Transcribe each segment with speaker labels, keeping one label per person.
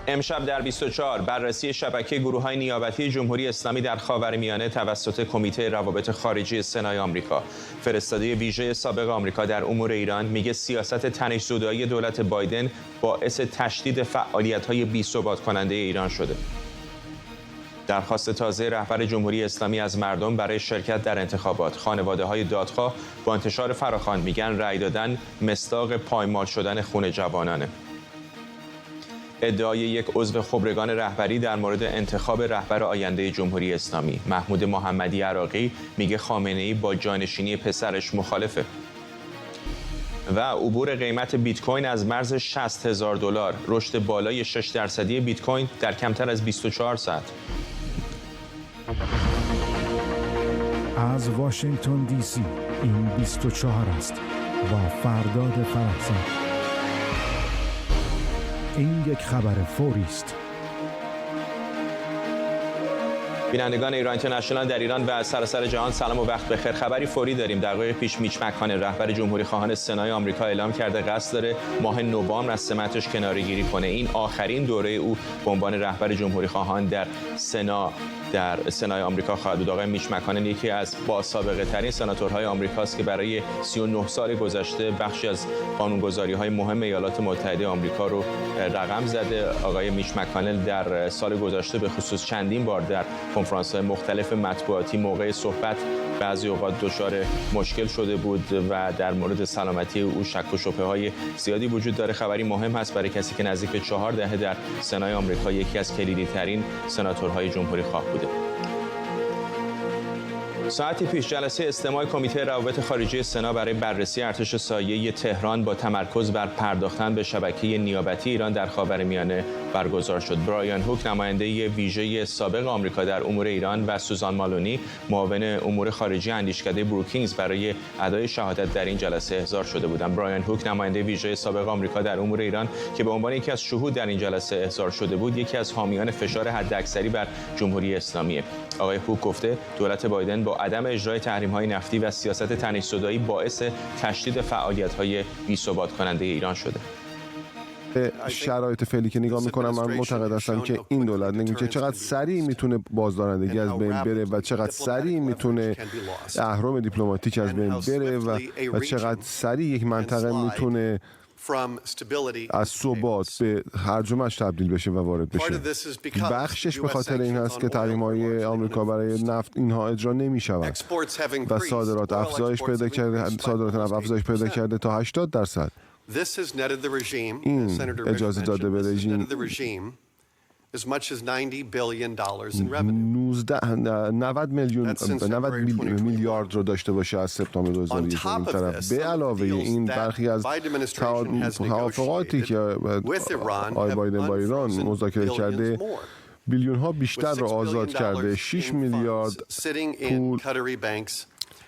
Speaker 1: امشب در 24 بررسی شبکه گروه‌های نیابتی جمهوری اسلامی در خاورمیانه توسط کمیته روابط خارجی سنای آمریکا. فرستاده ویژه سابق آمریکا در امور ایران میگه سیاست تنش‌زدایی دولت بایدن باعث تشدید فعالیت‌های بی‌ثبات کننده ایران شده. درخواست تازه رهبر جمهوری اسلامی از مردم برای شرکت در انتخابات. خانواده‌های دادخواه با انتشار فراخوان میگن رأی دادن مصداق پایمال شدن خون جوانانه. ادعای یک عضو خبرگان رهبری در مورد انتخاب رهبر آینده جمهوری اسلامی. محمود محمدی عراقی میگه خامنه‌ای با جانشینی پسرش مخالفه. و عبور قیمت بیت کوین از مرز $60,000، رشد بالای 6% بیت کوین در کمتر از 24 ساعت.
Speaker 2: از واشنگتن دی سی این 24 است با فرداد فرحزاد. این یک خبر فوری است.
Speaker 1: بینندگان ایران اینترنشنال در ایران و سراسر جهان سلام و وقت بخیر. خبری فوری داریم. دقایق پیش میچ مک‌کانل رهبر جمهوری خواهان سنای آمریکا اعلام کرده قصد داره ماه نوامبر از سمتش کناره‌گیری کنه. این آخرین دوره او به عنوان رهبر جمهوری خواهان در سنای آمریکا خواهد بود. آقای میچ مک‌کانل یکی از باسابقه ترین سناتورهای آمریکاست که برای 39 سال گذشته بخشی از قانونگذاری‌های مهم ایالات متحده آمریکا رو رقم زده. آقای میچ مک‌کانل در سال گذشته به خصوص چندین بار در کنفرانس‌های مختلف مطبوعاتی موقع صحبت بعضی اوقات دچار مشکل شده بود و در مورد سلامتی او شک و شبهه‌های زیادی وجود داره. خبری مهم هست برای کسی که نزدیک به 4 دهه در سنای آمریکا یکی از کلیدی‌ترین سناتورهای جمهوری خواه بوده. ساعتی پیش جلسه استماع کمیته روابط خارجی سنا برای بررسی ارتش سایه تهران با تمرکز بر پرداختن به شبکه نیابتی ایران در خاورمیانه برگزار شد. برایان هوک نماینده ویژه سابق آمریکا در امور ایران و سوزان مالونی معاون امور خارجی اندیشکده بروکینگز برای ادای شهادت در این جلسه احضار شده بودند. برایان هوک نماینده ویژه سابق آمریکا در امور ایران که به عنوان یکی از شهود در این جلسه احضار شده بود، یکی از حامیان فشار حداکثری بر جمهوری اسلامی. آقای هوک گفته دولت بایدن با عدم اجرای تحریم‌های نفتی و سیاست تنش‌زدایی باعث تشدید فعالیت‌های بی‌ثبات کننده ایران شده.
Speaker 3: شرایط فعلی که نگاه میکنم من معتقد هستم که این دولت نمیشه چقدر سریع میتونه بازدارندگی از بین بره و چقدر سریع میتونه اهرم دیپلماتیک از بین بره و چقدر سریع یک منطقه میتونه از ثبات به هرجمش تبدیل بشه و وارد بشه. بخشش به خاطر این هست که تحریم‌های آمریکا برای نفت اینها اجرا نمی‌شود و صادرات افزایش پیدا کرده تا 80%. این اجازه داده به رژیم 90 میلیارد رو داشته باشه از سپتامبر 2001 این طرف. به علاوه این برخی از توافقاتی که آقای بایدن با ایران مذاکره کرده بیلیون ها بیشتر رو آزاد کرده. 6 میلیارد پول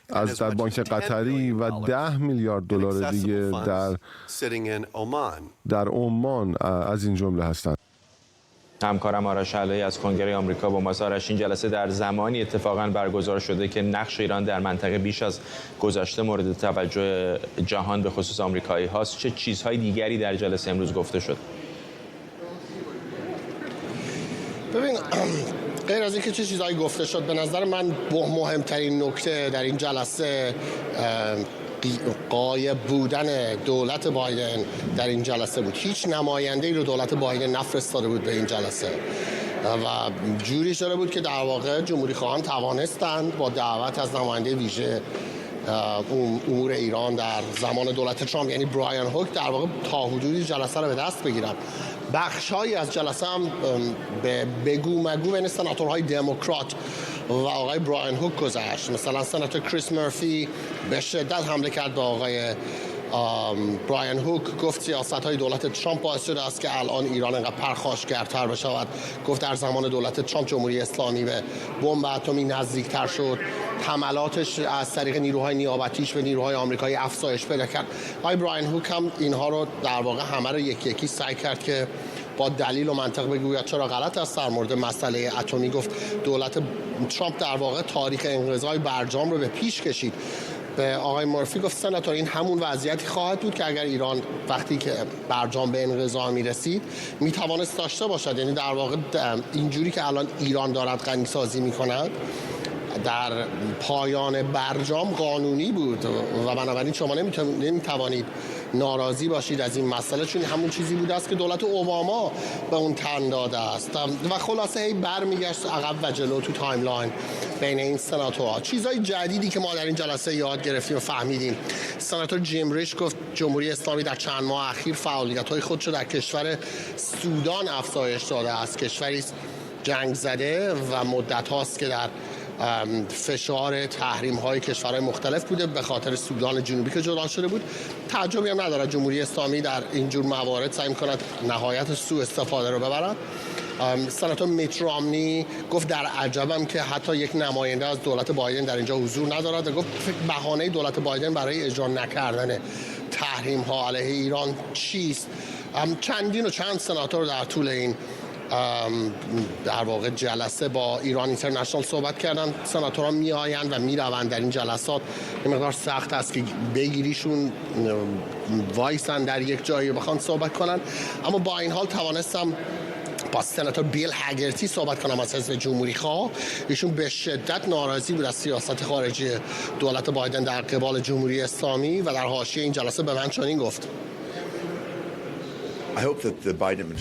Speaker 3: از در بانک قطری و 10 میلیارد دلار دیگه در عمان از این جمله هستند.
Speaker 1: همکارم آرش علایی از کنگره آمریکا با ماست. آرش، این جلسه در زمانی اتفاقا برگزار شده که نقش ایران در منطقه بیش از گذشته مورد توجه جهان به خصوص آمریکایی هاست. چه چیزهای دیگری در جلسه امروز گفته شد؟
Speaker 4: ببین، غیر از اینکه چه چیزهایی گفته شد، به نظر من مهمترین نکته در این جلسه غایب بودن دولت بایدن در این جلسه بود. هیچ نماینده‌ای رو دولت بایدن نفرستاده بود به این جلسه و جوری شده بود که در واقع جمهوری خواهان توانستند با دعوت از نماینده ویژه امور ایران در زمان دولت ترامپ یعنی برایان هوک در واقع تا حدودی جلسه رو به دست بگیرن. بخش‌هایی از جلسه هم به بگو مگو بین سناتورهای دموکرات و آقای برایان هوک گذشت. مثلا سناتور کریس مرفی به شدت حمله کرد به آقای برایان هوک، گفت سیاست‌های دولت ترامپ باعث شده است که الان ایران انقدر پرخاشگرتر بشود. گفت در زمان دولت ترامپ جمهوری اسلامی به بمب اتمی نزدیکتر شد، حملاتش از طریق نیروهای نیابتیش به نیروهای آمریکایی افزایش پیدا کرد. آقای برایان هوک هم اینها رو در واقع همه رو یکی یکی سعی کرد که با دلیل و منطق بگوید چرا غلط است در مورد مسئله اتمی. گفت دولت ترامپ در واقع تاریخ انقضای برجام رو به پیش کشید. به آقای مورفی گفت سناتور این همون وضعیتی خواهد بود که اگر ایران وقتی که برجام به انقضا میرسید میتوانست داشته باشد. یعنی در واقع اینجوری که الان ایران دارد غنیسازی میکند در پایان برجام قانونی بود و بنابراین شما نمیتوانید ناراضی باشید از این مسئله، چون همون چیزی بوده است که دولت اوباما به اون تن داده است و خلاصه هی برمیگشت عقب و جلو تو تایملاین بین این سناتورها. چیزهای جدیدی که ما در این جلسه یاد گرفتیم و فهمیدیم: سناتور جیم ریش گفت جمهوری اسلامی در چند ماه اخیر فعالیت‌های خودش در کشور سودان افزایش داده است. کشوری جنگ زده و مدت هاست که در فشار تحریم های کشورهای مختلف بوده به خاطر سودان جنوبی که جدا شده بود. تعجبی هم نداره جمهوری اسلامی در اینجور موارد سعی می‌کند نهایت سوء استفاده رو ببرد. سناتور میت رامنی گفت در عجبم که حتی یک نماینده از دولت بایدن در اینجا حضور ندارد و گفت بهانه دولت بایدن برای اجرا نکردن تحریم ها علیه ایران چیست. چند سناتور در طول این در واقع جلسه با ایران اینترنشنال صحبت کردن. سناتوران میآیند و میروند در این جلسات. این مقدار سخت است که بگیریشون وایسن در یک جایی بخوان صحبت کنن، اما با این حال توانستم با سناتور بیل هگرتی صحبت کنم از حزب جمهوری خواه. ایشون به شدت ناراضی بود از سیاست خارجی دولت بایدن در قبال جمهوری اسلامی و در حاشیه این جلسه به من چنین گفت: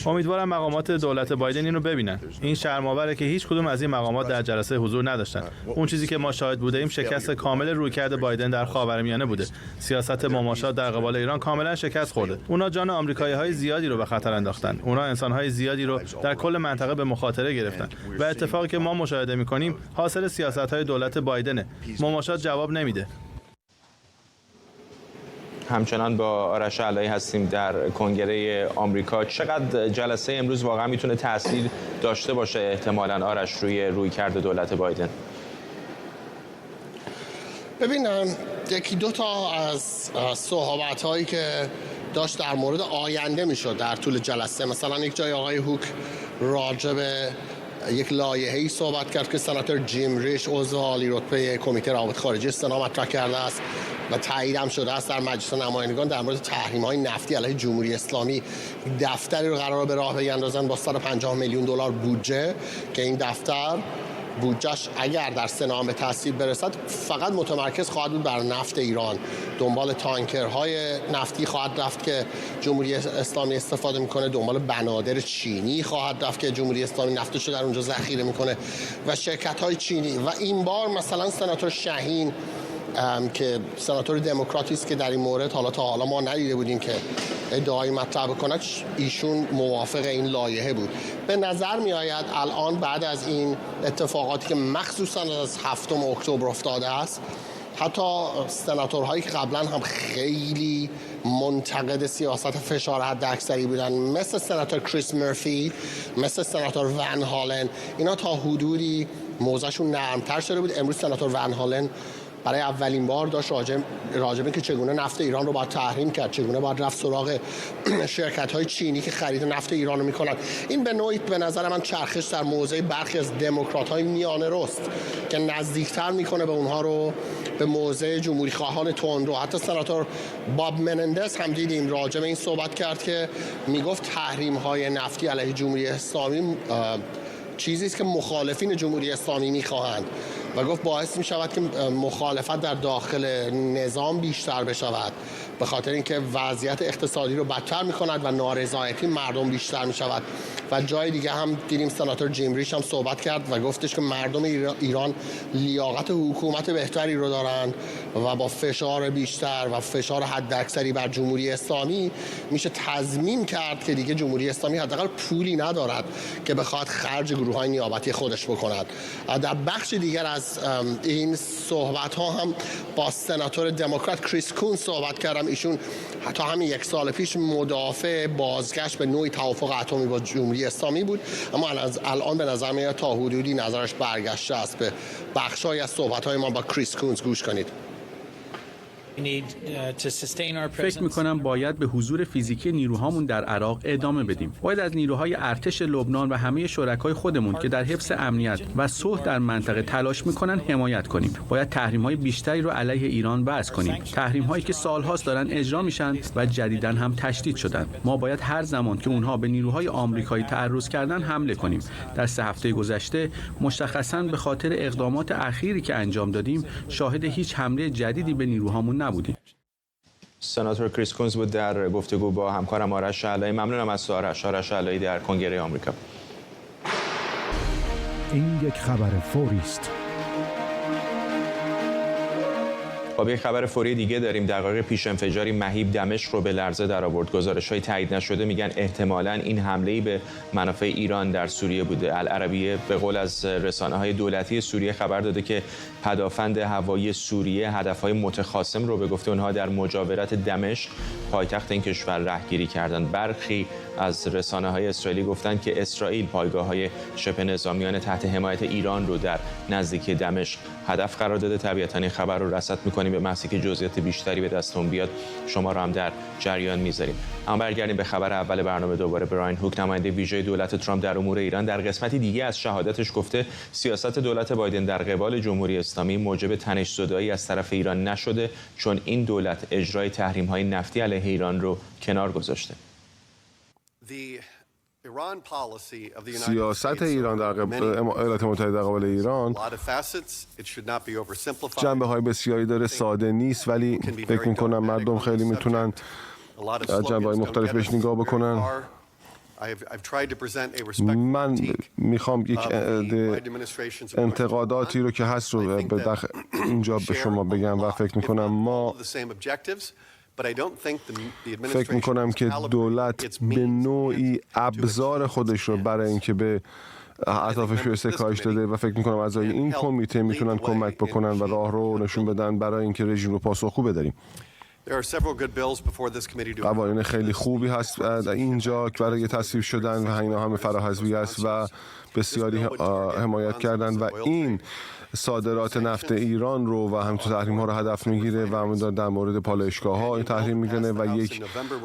Speaker 5: امیدوارم مقامات دولت بایدن این رو ببینن. این شرم‌آوره که هیچ کدوم از این مقامات در جلسه حضور نداشتن. اون چیزی که ما شاهد بودیم شکست کامل رویکرد بایدن در خاورمیانه بوده. سیاست مماشات در قبال ایران کاملا شکست خورده. اونا جان آمریکایی‌های زیادی رو به خطر انداختن. اونا انسان‌های زیادی رو در کل منطقه به مخاطره گرفتن. و اتفاقی که ما مشاهده می‌کنیم حاصل سیاست‌های دولت بایدنه. مماشات جواب نمیده.
Speaker 1: همچنان با آرش علایی هستیم در کنگره آمریکا. چقدر جلسه امروز واقعا میتونه تاثیر داشته باشه احتمالاً آرش رویکرد دولت بایدن؟
Speaker 4: ببینم یکی دو تا از صحبت هایی که داشت در مورد آینده میشد در طول جلسه. مثلا یک جای آقای هوک راجع به یک لایحه‌ای صحبت کرد که سناتور جیم ریش عضو عالی رتبه کمیته روابط خارجی سنا مطرح کرده است و تایید هم شده است در مجلس نمایندگان در مورد تحریم‌های نفتی علیه جمهوری اسلامی. دفتری رو قرار به راه بیندازن با 150 میلیون دلار بودجه که این دفتر بودجهش اگر در سنا به تصویب برسد فقط متمرکز خواهد بود بر نفت ایران. دنبال تانکرهای نفتی خواهد رفت که جمهوری اسلامی استفاده میکنه، دنبال بنادر چینی خواهد رفت که جمهوری اسلامی نفتش رو در اونجا ذخیره میکنه و شرکت‌های چینی. و این بار مثلا سناتور شاهین که سناتور دموکراتی است که در این مورد تا حالا ما ندیده بودیم که ادعای مطرح بکنه، ایشون موافق این لایحه بود. به نظر می آید الان بعد از این اتفاقاتی که مخصوصا از 7 اکتبر افتاده است، حتی سناتورهایی که قبلا هم خیلی منتقد سیاست فشار حداکثری بودن مثل سناتور کریس مرفی، مثل سناتور ون هالن، اینا تا حدودی موضعشون نرمتر شده بود. امروز سناتور ون هالن برای اولین بار داشت راجبه که چگونه نفت ایران رو باید تحریم کرد، چگونه باید رفت سراغ شرکت‌های چینی که خرید نفت ایران رو می‌کنن. این به نوعی به نظر من چرخش در موضع برخی از دموکرات‌های میانه رست که نزدیکتر می‌کنه به اونها رو به موضع جمهوری خواهان تندرو. حتی سناتور باب منندز هم دیدیم راجب این صحبت کرد که میگفت تحریم‌های نفتی علیه جمهوری اسلامی چیزی است که مخالفین جمهوری اسلامی می‌خواهند و گفت باعث می شود که مخالفت در داخل نظام بیشتر بشود، به خاطر اینکه وضعیت اقتصادی رو بدتر می کند و نارضایتی مردم بیشتر می شود. و جای دیگه هم دیدیم سناتور جیم ریش هم صحبت کرد و گفتش که مردم ایران لیاقت حکومت بهتری رو دارند و با فشار بیشتر و فشار حداکثری بر جمهوری اسلامی میشه تضمین کرد که دیگه جمهوری اسلامی حداقل پولی ندارد که بخواد خرج گروه‌های نیابتی خودش بکند. در بخش دیگر از این صحبت ها هم با سناتور دموکرات کریس کونز صحبت کردم. ایشون حتی همین یک سال پیش مدافع بازگشت به نوعی توافق اتمی با جمهوری اسلامی بود، اما الان به نظر میاد تا حدودی نظرش برگشته است. به بخش‌هایی از صحبت‌های ما با کریس کونز گوش کنید.
Speaker 6: فکر می‌کنم باید به حضور فیزیکی نیروهامون در عراق ادامه بدیم. باید از نیروهای ارتش لبنان و همه شرکای خودمون که در حفظ امنیت و صلح در منطقه تلاش می‌کنن حمایت کنیم. باید تحریم‌های بیشتری رو علیه ایران وضع کنیم. تحریم‌هایی که سال‌هاست دارن اجرا میشن و جدیداً هم تشدید شدن. ما باید هر زمان که اونها به نیروهای آمریکایی تعرض کردن حمله کنیم. در 3 هفته گذشته مشخصاً به خاطر اقدامات اخیری که انجام دادیم شاهد هیچ حمله جدیدی به نیروهامون نبودیم.
Speaker 1: سناتور کریس کونز بود در گفتگو با همکارم آرش علایی. ممنونم از آرش علایی در کنگره آمریکا.
Speaker 2: این یک خبر فوری است.
Speaker 1: با یک خبر فوری دیگه داریم. دقایق پیش انفجاری مهیب دمشق رو به لرزه درآورد. گزارش‌های تایید نشده میگن احتمالاً این حمله‌ای به منافع ایران در سوریه بوده. العربیه به قول از رسانه‌های دولتی سوریه خبر داده که پدافند هوایی سوریه هدف‌های متخاصم رو به گفته اونها در مجاورت دمشق پایتخت این کشور رهگیری کردند. برخی از رسانه‌های اسرائیلی گفتند که اسرائیل پایگاه‌های شبه نظامیان تحت حمایت ایران رو در نزدیکی دمشق هدف قرار داده. طبیعتاً این خبر رو رصد می‌کنیم، به محضی که جزئیات بیشتری به دستمون بیاد شما رو هم در جریان می‌ذاریم. اما برگردیم به خبر اول برنامه. دوباره براین هوک نماینده ویژه دولت ترامپ در امور ایران در قسمتی دیگه از شهادتش گفته سیاست دولت بایدن در قبال جمهوری اسلامی موجب تنش‌زدایی از طرف ایران نشده، چون این دولت اجرای تحریم‌های نفتی علیه ایران رو کنار گذاشته.
Speaker 3: سیاست ایران در ایالات متحده در قبال ایران جنبه‌های بسیاری داره، ساده نیست، ولی فکر می‌کنم مردم خیلی میتونن از جنبه‌های مختلف بهش نگاه بکنن. من میخوام یک انتقاداتی رو که هست رو اینجا به شما بگم و فکر میکنم که دولت به نوعی ابزار خودش رو برای اینکه به اهدافش رو استکایش داده و فکر میکنم اعضای این کمیته میتونن کمک بکنن و راه رو نشون بدن برای اینکه رژیم رو پاسخگو بداریم. قوانین خیلی خوبی هست اینجا برای تصویب شدن و اینا همه فراحضوی است و بسیاری حمایت کردن و این صادرات نفت ایران رو و همینطور تحریم ها رو هدف میگیره و همینطور در مورد پالایشگاه ها این تحریم میگیره و یک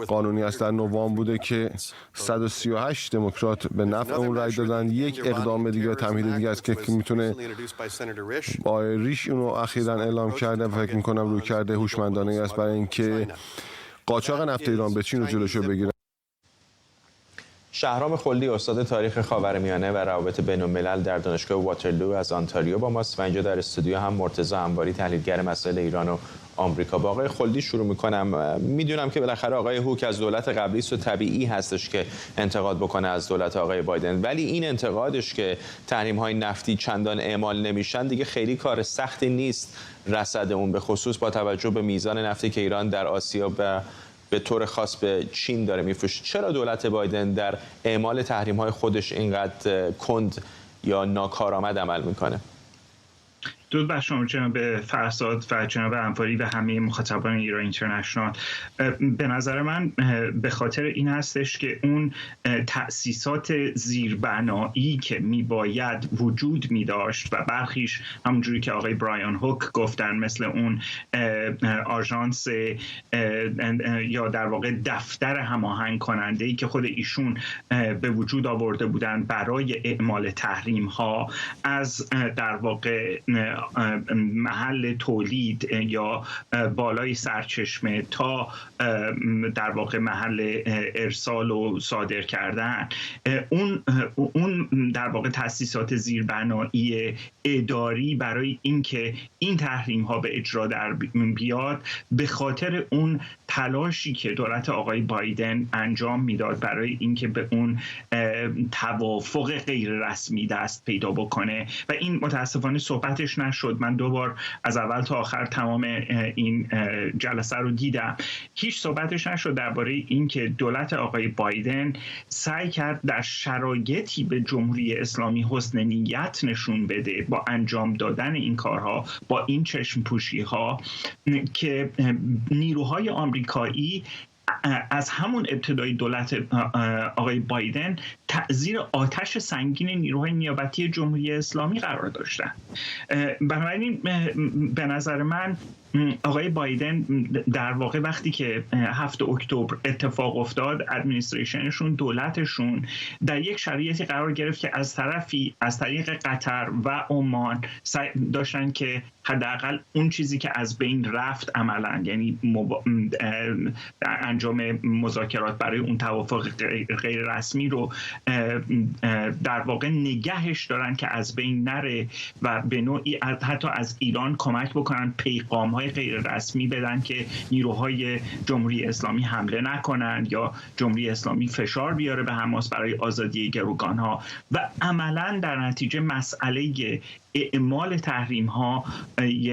Speaker 3: قانونی است در نوامبر بوده که 138 دموکرات به نفع اون رای دادن. یک اقدام دیگه تمهیدی دیگه است که میتونه آقای ریش اونو اخیراً اعلام کرده و فکر میکنم روی کرده هوشمندانه است برای اینکه قاچاق نفت ایران به چین رو جلوشو بگیره.
Speaker 1: شهرام خلدی استاد تاریخ خاورمیانه و روابط بین‌الملل در دانشگاه واترلو از آنتاریو با ماست و اینجا در استودیو هم مرتضی انواری تحلیلگر مسائل ایران و آمریکا. با آقای خلدی شروع می‌کنم. میدونم که بالاخره آقای هوک از دولت قبلی است و طبیعی هستش که انتقاد بکنه از دولت آقای بایدن، ولی این انتقادش که تحریم‌های نفتی چندان اعمال نمیشن دیگه خیلی کار سختی نیست رصد اون، به خصوص با توجه به میزان نفتی که ایران در آسیا به طور خاص به چین داره میفروشه. چرا دولت بایدن در اعمال تحریم‌های خودش اینقدر کند یا ناکارآمد عمل میکنه؟
Speaker 7: درود بر شما جناب فرزاد و جناب انواری و همه مخاطبان ایران اینترنشنال. به نظر من به خاطر این هستش که اون تأسیسات زیربنایی که میباید وجود میداشت و برخیش همونجوری که آقای برایان هوک گفتن مثل اون آژانس یا در واقع دفتر هماهنگ کننده‌ای که خود ایشون به وجود آورده بودن برای اعمال تحریم ها از در واقع محل تولید یا بالای سرچشمه تا در واقع محل ارسال و صادر کردن، اون در واقع تأسیسات زیربنایی اداری برای اینکه این تحریم ها به اجرا در بیاد، به خاطر اون تلاشی که دولت آقای بایدن انجام میداد برای اینکه به اون توافق غیر رسمی دست پیدا بکنه و این متاسفانه صحبتش نشد. من دوبار از اول تا آخر تمام این جلسه رو دیدم، هیچ صحبتش نشد درباره اینکه دولت آقای بایدن سعی کرد در شرایطی به جمهوری اسلامی حسن نیت نشون بده با انجام دادن این کارها، با این چشم پوشی ها، که نیروهای آمریکایی از همون ابتدای دولت آقای بایدن زیر آتش سنگین نیروهای نیابتی جمهوری اسلامی قرار داشتن. بنابراین به نظر من آقای بایدن در واقع وقتی که 7 اکتبر اتفاق افتاد، ادمنستریشنشون، دولتشون در یک شرایطی قرار گرفت که از طرفی از طریق قطر و عمان داشتن که حداقل اون چیزی که از بین رفت عملاً، یعنی انجام مذاکرات برای اون توافق غیر رسمی رو در واقع نگهش دارن که از بین نره و به نوعی حتی از ایران کمک بکنن، پیغام‌های غیر رسمی بدن که نیروهای جمهوری اسلامی حمله نکنند یا جمهوری اسلامی فشار بیاره به حماس برای آزادی گروگان‌ها و عملاً در نتیجه مسئله اعمال تحریم ها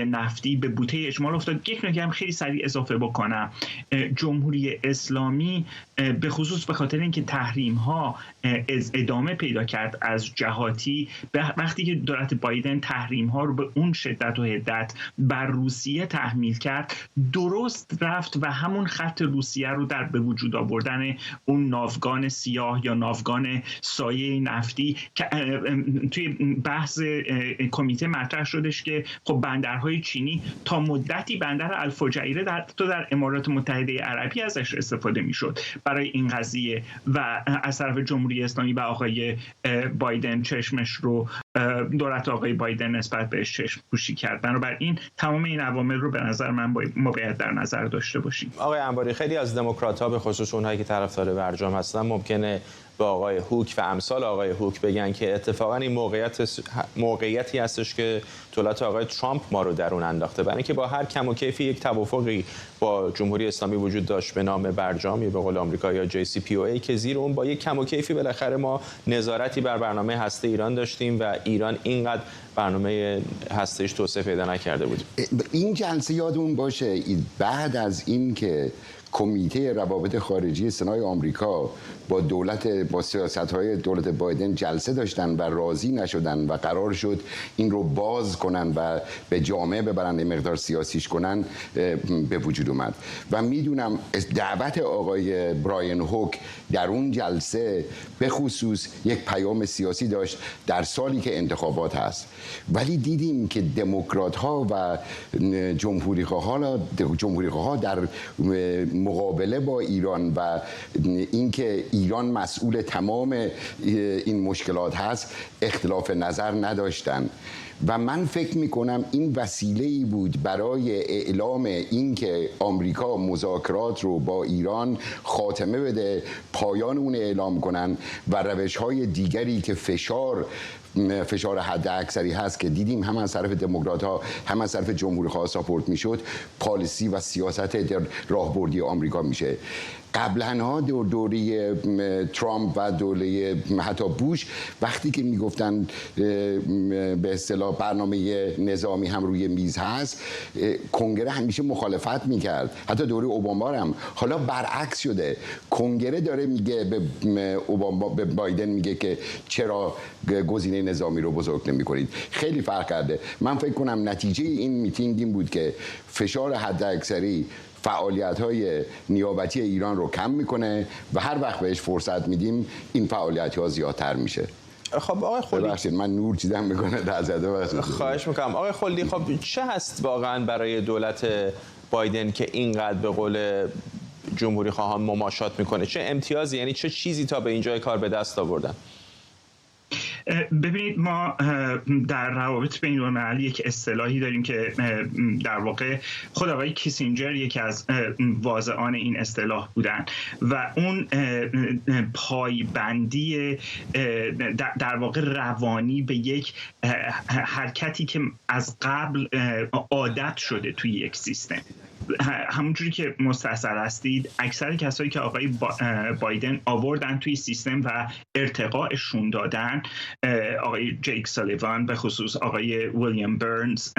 Speaker 7: نفتی به بوته اجمال افتاد. یک نکته هم خیلی سریع اضافه بکنم، جمهوری اسلامی به خصوص به خاطر اینکه تحریم ها ادامه پیدا کرد از جهاتی، وقتی که دولت بایدن تحریم ها رو به اون شدت و حدت بر روسیه تحمیل کرد، درست رفت و همون خط روسیه رو در به وجود آوردن اون ناوگان سیاه یا ناوگان سایه نفتی که توی بحث کمیته مطرح شدش که خب بندرهای چینی تا مدتی بندر الفجیره در امارات متحده عربی ازش استفاده میشد برای این قضیه و از طرف جمهوری اسلامی و آقای بایدن چشمش رو دولت آقای بایدن نسبت بهش چشم پوشی کرد. بنابراین تمام این عوامل رو به نظر من ما باید در نظر داشته باشیم.
Speaker 1: آقای انباری، خیلی از دموکرات‌ها به خصوص اونهایی که طرفدار برجام هستن ممکنه به آقای هوک و امثال آقای هوک بگن که اتفاقا این موقعیتی هستش که دولت آقای ترامپ ما رو در اون انداخته، برای اینکه با هر کم و کیفی یک توافقی با جمهوری اسلامی وجود داشت به نام برجام یا به قول آمریکا یا JCPOA که زیر اون با یک کم و کیفی بالاخره ما نظارتی بر برنامه هسته ایران داشتیم و ایران اینقدر برنامه هسته‌ایش توسعه پیدا نکرده بود.
Speaker 8: این جلسه یادمون باشه بعد از این که کمیته روابط خارجی سنای آمریکا با سیاست‌های دولت بایدن جلسه داشتن و راضی نشدن و قرار شد این رو باز کنن و به جامعه ببرن، مقدار سیاسیش کنن، به وجود اومد. و میدونم دعوت آقای براین هوک در اون جلسه به خصوص یک پیام سیاسی داشت در سالی که انتخابات هست، ولی دیدیم که دموکرات‌ها و جمهوری‌خواها در مقابله با ایران و اینکه ایران مسئول تمام این مشکلات هست اختلاف نظر نداشتن و من فکر میکنم این وسیله‌ای بود برای اعلام اینکه آمریکا مذاکرات رو با ایران خاتمه بده، پایان اون اعلام کنن و روش‌های دیگری که فشار حد اکثری هست که دیدیم هم از طرف دموکرات‌ها هم از طرف جمهوری‌خواه ساپورت میشد، پالیسی و سیاست راهبردی آمریکا میشه. قبلا دوره ترامپ و دوره حتی بوش وقتی که میگفتن به اصطلاح برنامه نظامی هم روی میز هست، کنگره همیشه مخالفت میکرد، حتی دوره اوباما هم. حالا برعکس شده، کنگره داره میگه به بایدن میگه که چرا گزینه نظامی رو بزرگ نمی‌کنید. خیلی فرق کرده. من فکر کنم نتیجه این میتینگ این بود که فشار حداکثری فعالیت‌های نیابتی ایران رو کم میکنه و هر وقت بهش فرصت میدیم این فعالیت‌ها زیادتر میشه.
Speaker 1: خب آقای خلدی،
Speaker 8: ببخشید من نور چیدم میکنه در زده.
Speaker 1: خواهش میکنم آقای خلدی، خب چه هست واقعا برای دولت بایدن که اینقدر به قول جمهوری خواهان مماشات میکنه؟ چه امتیازی، یعنی چه چیزی تا به اینجای کار به دست آوردن؟
Speaker 7: ببینید، ما در روابط بین‌المللی یک اصطلاحی داریم که در واقع خود آقای کیسینجر یکی از واضعان این اصطلاح بودن و اون پایبندی در واقع روانی به یک حرکتی که از قبل عادت شده توی یک سیستم. همونجوری که مستحضر هستید، اکثر کسایی که آقای بایدن آوردن توی سیستم و ارتقاءشون دادن، آقای جیک سالیوان به خصوص، آقای ویلیام برنز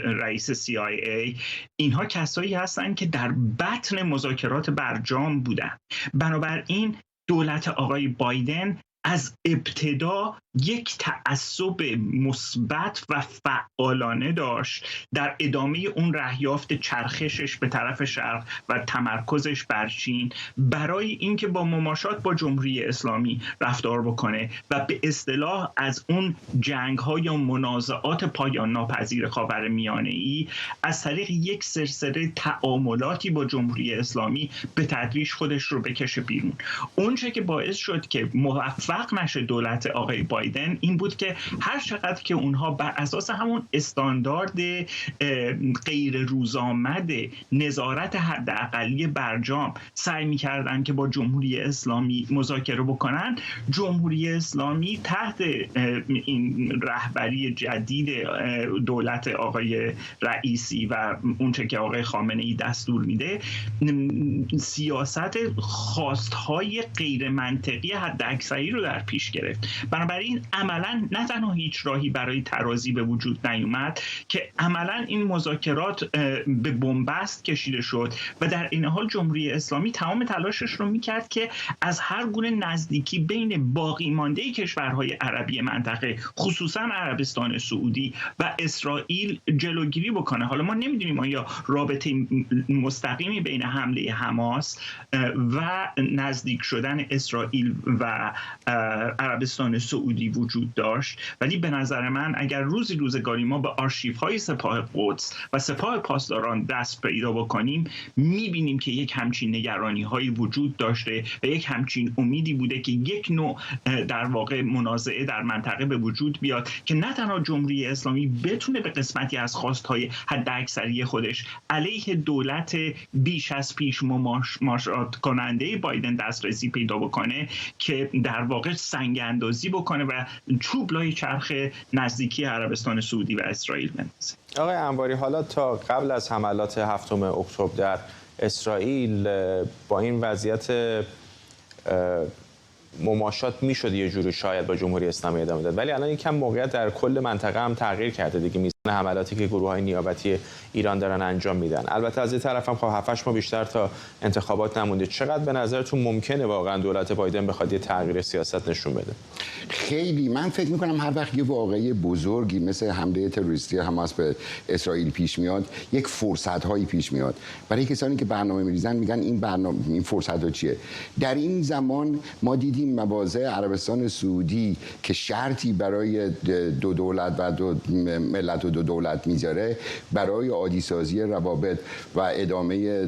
Speaker 7: رئیس CIA، اینها کسایی هستن که در بطن مذاکرات برجام بودن. بنابراین دولت آقای بایدن از ابتدا یک تعصب مثبت و فعالانه داشت در ادامه اون رهیافت چرخشش به طرف شرق و تمرکزش بر چین برای اینکه با مماشات با جمهوری اسلامی رفتار بکنه و به اصطلاح از اون جنگ‌ها یا منازعات پایان ناپذیر خاورمیانه‌ای از طریق یک سلسله تعاملاتی با جمهوری اسلامی به تدریج خودش رو بکشه بیرون. اونچه که باعث شد که موفق نشه دولت آقای بایدن این بود که هر چقدر که اونها بر اساس همون استاندارد غیر روزآمد نظارت حداقلی برجام سعی می‌کردن که با جمهوری اسلامی مذاکره بکنن، جمهوری اسلامی تحت این رهبری جدید دولت آقای رئیسی و اونچه که آقای خامنه‌ای دستور میده سیاست خواستهای غیر منطقی حداکثری رو در پیش گرفت. بنابراین عملاً نه تنها هیچ راهی برای ترازی به وجود نیومد که عملاً این مذاکرات به بنبست کشیده شد و در این حال جمهوری اسلامی تمام تلاشش رو میکرد که از هر گونه نزدیکی بین باقی مانده کشورهای عربی منطقه خصوصاً عربستان سعودی و اسرائیل جلوگیری بکنه. حالا ما نمیدونیم آیا رابطه مستقیمی بین حمله حماس و نزدیک شدن اسرائیل و عربستان سعودی وجود داشت، ولی به نظر من اگر روزگاری ما به آرشیوهای سپاه قدس و سپاه پاسداران دست پیدا بکنیم میبینیم که یک همچین نگرانی هایی وجود داشته و یک همچین امیدی بوده که یک نوع در واقع منازعه در منطقه به وجود بیاد که نه تنها جمهوری اسلامی بتونه به قسمتی از خواستهای حداکثری خودش علیه دولت بیش از پیش مماشات کننده بایدن دسترسی پیدا بکنه که در واقع سنگ اندازی بکنه و چوب لای چرخ نزدیکی عربستان سعودی و اسرائیل بندازه.
Speaker 1: آقای انواری، حالا تا قبل از حملات 7 اکتبر در اسرائیل با این وضعیت مماشات میشد یه جوری شاید با جمهوری اسلامی ادامه داد، ولی الان یکم موقعیت در کل منطقه هم تغییر کرده دیگه. میزان حملاتی که گروه‌های نیابتی ایران دارن انجام میدن، البته از این طرف هم خب 7-8 ماه بیشتر تا انتخابات نمونده، چقدر به نظرتون ممکنه واقعا دولت بایدن بخواد یه تغییر سیاست نشون بده؟
Speaker 8: خیلی من فکر میکنم هر وقت یه واقعه بزرگی مثل حمله تروریستی حماس به اسرائیل پیش میاد یک فرصت هایی پیش میاد. برای کسانی که برنامه میریزن میگن این فرصت ها چیه؟ در این زمان ما دیدیم مواضع عربستان سعودی که شرطی برای دو دولت و دو ملت و دو دولت میذاره برای عادی سازی روابط و ادامه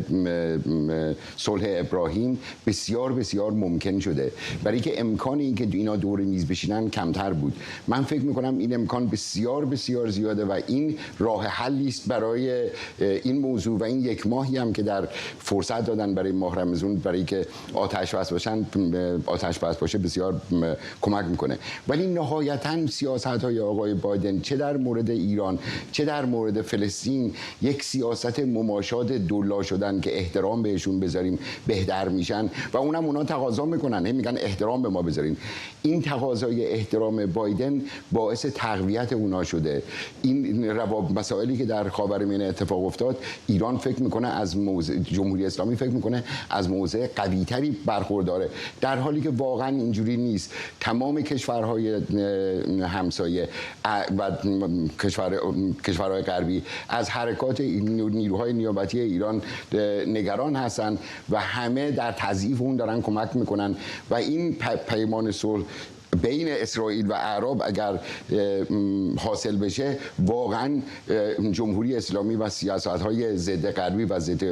Speaker 8: صلح ابراهیم بسیار بسیار ممکن شده، برای که امکان اینکه اینا دور میز بشینن کمتر بود. من فکر میکنم این امکان بسیار بسیار زیاده و این راه حلی است برای این موضوع و این یک ماهی هم که در فرصت دادن برای ماه رمضان برای که آتش بس باشه بسیار کمک میکنه. ولی نهایتاً سیاست‌های آقای بایدن چه در مورد ایران چه در مورد فلسطین یک سیاست مماشات دولا شدن که احترام بهشون بذاریم بهتر میشن و اونم اونا تقاضا میکنن، میگن احترام به ما بذارین. این تقاضای احترام بایدن باعث تقویت اونا شده. این مسائلی که در خاورمیانه اتفاق افتاد، ایران فکر میکنه از موضع، جمهوری اسلامی فکر میکنه از موضع قوی‌تری برخورداره، در حالی که واقعا اینجوری نیست. تمام کشورهای همسایه و کشورهای غربی از حرکات نیروهای نیابتی ایران نگران هستند و همه در تضعیف اون دارن کمک میکنن و این پیمان صلح بین اسرائیل و اعراب اگر حاصل بشه واقعا جمهوری اسلامی و سیاست‌های ضد غربی و ضد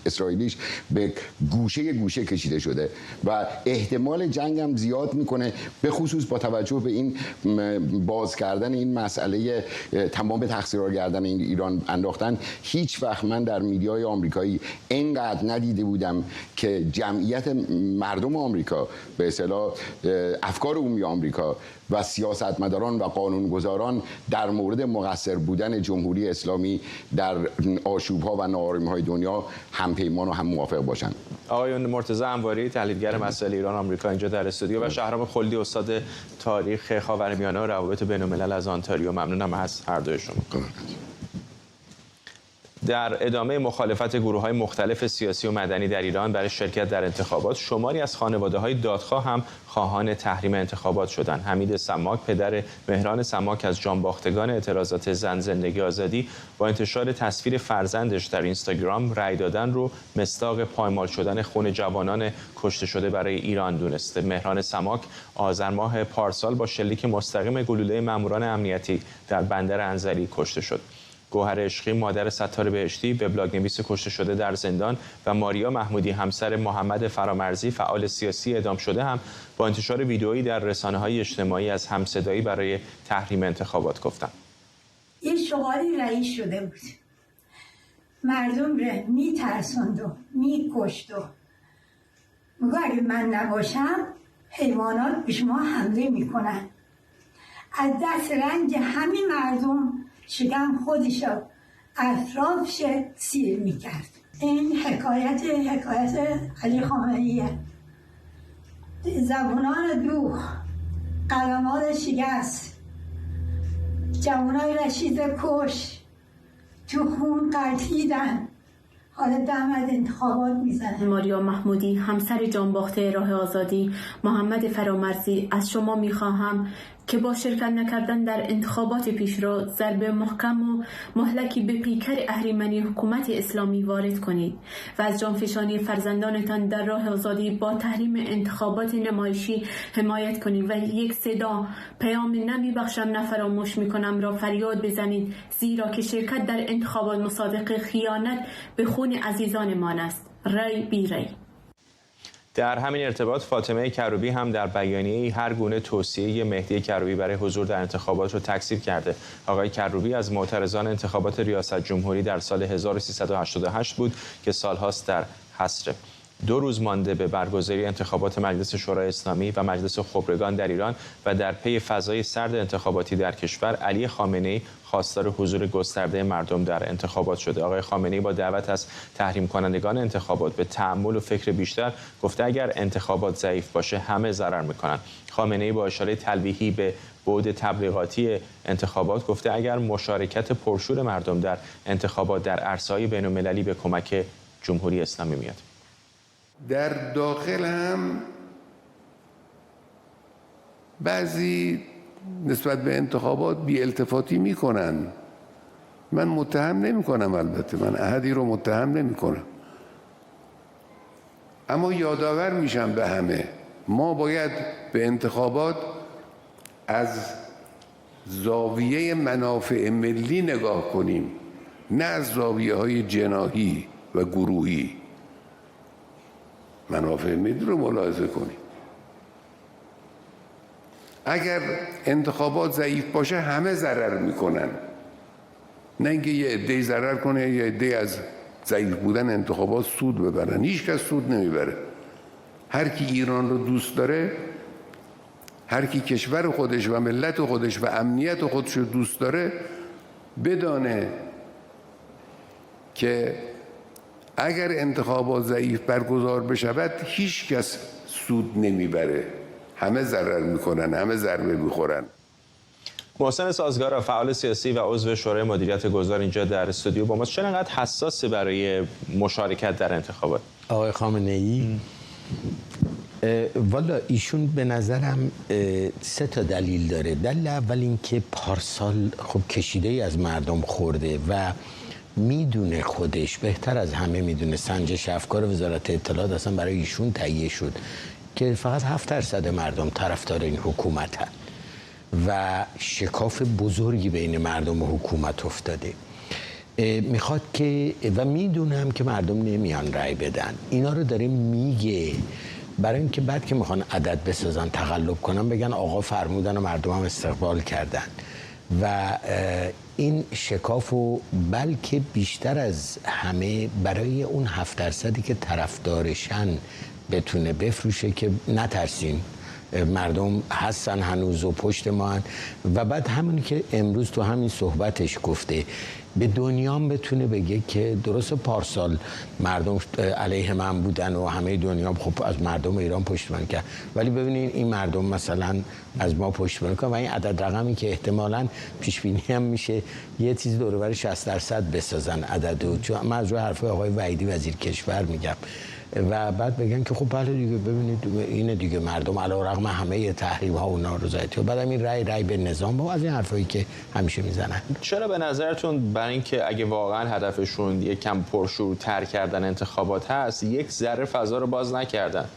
Speaker 8: اسرائیلیش به گوشه کشیده شده و احتمال جنگ هم زیاد میکنه، به خصوص با توجه به این باز کردن این مسئله تمام تقصیرها گردن ایران انداختن. هیچ وقت من در میدیای آمریکایی اینقدر ندیده بودم که جمعیت مردم آمریکا به اصطلاح افکار عمومی آمریکا و سیاستمداران و قانونگذاران در مورد مقصر بودن جمهوری اسلامی در آشوب‌ها و ناآرامی‌های دنیا هم پیمان و هم موافق باشند.
Speaker 1: آقای مرتضی انواری، تحلیلگر مسائل ایران آمریکا، اینجا در استودیو، و شهرام خلدی، استاد تاریخ خاورمیانه و روابط بین‌الملل از آنتاریو. ممنونم از هر دوی شما. در ادامه مخالفت گروه‌های مختلف سیاسی و مدنی در ایران برای شرکت در انتخابات، شماری از خانواده‌های دادخواه هم خواهان تحریم انتخابات شدند. حمید سماک، پدر مهران سماک از جانباختگان اعتراضات زن زندگی آزادی، با انتشار تصویر فرزندش در اینستاگرام رأی دادن رو مصداق پایمال شدن خون جوانان کشته شده برای ایران دونسته. مهران سماک آذر ماه پارسال با شلیک مستقیم گلوله ماموران امنیتی در بندر انزلی کشته شد. گوهر عشقی، مادر ستار بهشتی، وبلاگ‌نویس کشته شده در زندان، و ماریا محمودی، همسر محمد فرامرزی، فعال سیاسی اعدام شده، هم با انتشار ویدئویی در رسانه‌های اجتماعی از همصدایی برای تحریم انتخابات گفتند.
Speaker 9: یه شغالی رئیس شده بود، مردم رو میترسوند و میکشت و میگه اگه من نباشم حیوانات به شما حمله میکنن. از دست رنج همین مردم شکم خودش اطرافش سیر میکرد. این حکایت علی خامنه‌ایه. زبونان دوخ، قلمات شکست، جوانای رشید کش، تو خون قلتیدن، حالا دم از انتخابات میزنه.
Speaker 10: ماریا محمودی، همسر جانباخته راه آزادی، محمد فرامرزی، از شما میخواهم که با شرکت نکردن در انتخابات پیشرو ضربه محکم و مهلکی به پیکر اهریمنی حکومت اسلامی وارد کنید و از جانفشانی فرزندانتان در راه آزادی با تحریم انتخابات نمایشی حمایت کنید و یک صدا پیام نمیبخشم نفراموش میکنم را فریاد بزنید، زیرا که شرکت در انتخابات مصادقه خیانت به خون عزیزانمان است. ری بی ری.
Speaker 1: در همین ارتباط فاطمه کروبی هم در بیانیه‌ای هر گونه توصیه مهدی کروبی برای حضور در انتخابات رو تکذیب کرده. آقای کروبی از معترضان انتخابات ریاست جمهوری در سال 1388 بود که سالهاست در حصره. 2 روز مانده به برگزاری انتخابات مجلس شورای اسلامی و مجلس خبرگان در ایران و در پی فضای سرد انتخاباتی در کشور، علی خامنه‌ای خواستار حضور گسترده مردم در انتخابات شده. آقای خامنه‌ای با دعوت از تحریم کنندگان انتخابات به تأمل و فکر بیشتر گفته اگر انتخابات ضعیف باشه همه ضرر میکنن. خامنه‌ای با اشاره تلویحی به بعد تبلیغاتی انتخابات گفته اگر مشارکت پرشور مردم در انتخابات در عرصه‌های بین‌المللی به کمک جمهوری اسلامی میاد.
Speaker 11: در داخل هم بعضی نسبت به انتخابات بی التفاتی میکنن. من متهم نمی کنم، البته من احدی رو متهم نمی کنم، اما یادآور میشم به همه ما باید به انتخابات از زاویه منافع ملی نگاه کنیم، نه از زاویه های جناحی و گروهی. منافع ملی رو ملاحظه کنیم. اگر انتخابات ضعیف باشه همه ضرر میکنن، نه اینکه یه عده‌ای ضرر کنه یا عده‌ای از ضعیف بودن انتخابات سود ببرن. هیچ کس سود نمیبره. هر کی ایران رو دوست داره، هر کی کشور خودش و ملت خودش و امنیت خودش رو دوست داره، بدانه که اگر انتخابات ضعیف برگزار بشود هیچ کس سود نمیبره، همه ضرر میکنن، همه ضربه میخورن.
Speaker 1: محسن سازگار، فعال سیاسی و عضو شورای مدیریت گذار، اینجا در استودیو با ما. چرا انقدر حساسه برای مشارکت در انتخابات؟
Speaker 12: آقای خامنه‌ای والا ایشون به نظرم 3 تا دلیل داره. دلیل اول این که پارسال خب کشیده ای از مردم خورده و میدونه خودش بهتر از همه میدونه، سنجش افکار وزارت اطلاعات اصلا برای ایشون تهیه شد که فقط 7% مردم طرفدار این حکومت هست و شکاف بزرگی بین مردم و حکومت افتاده. میخواد که و میدونم که مردم نمیان رأی بدن. اینا رو داره میگه برای اینکه بعد که میخوان عدد بسازن، تقلب کنن، بگن آقا فرمودن و مردم هم استقبال کردن. و این شکافو بلکه بیشتر از همه برای اون 7% که طرفدارشن بتونه بفروشه که نترسین، مردم هستن هنوز و پشت ما هن. و بعد همونی که امروز تو همین صحبتش گفته به دنیام بتونه بگه که درست پارسال مردم علیه من بودن و همه دنیا خب از مردم ایران پشتیبانی کرد، ولی ببینین این مردم مثلا از ما پشتیبانی کنن و این عدد رقمی که احتمالاً پیش بینی هم میشه یه چیز دور و بر 60% بسازن عددو، چون من از روی حرف آقای وحیدی وزیر کشور میگم و بعد بگن که خب بله دیگه ببینید اینه دیگه مردم علیرغم همه تحریم ها و نارضایتی و بعدم این رأی به نظام و از این حرفایی که همیشه میزنن.
Speaker 1: چرا به نظرتون برای اینکه اگه واقعا هدفشون یک کم پرشورتر کردن انتخابات هست یک ذره فضا رو باز نکردن؟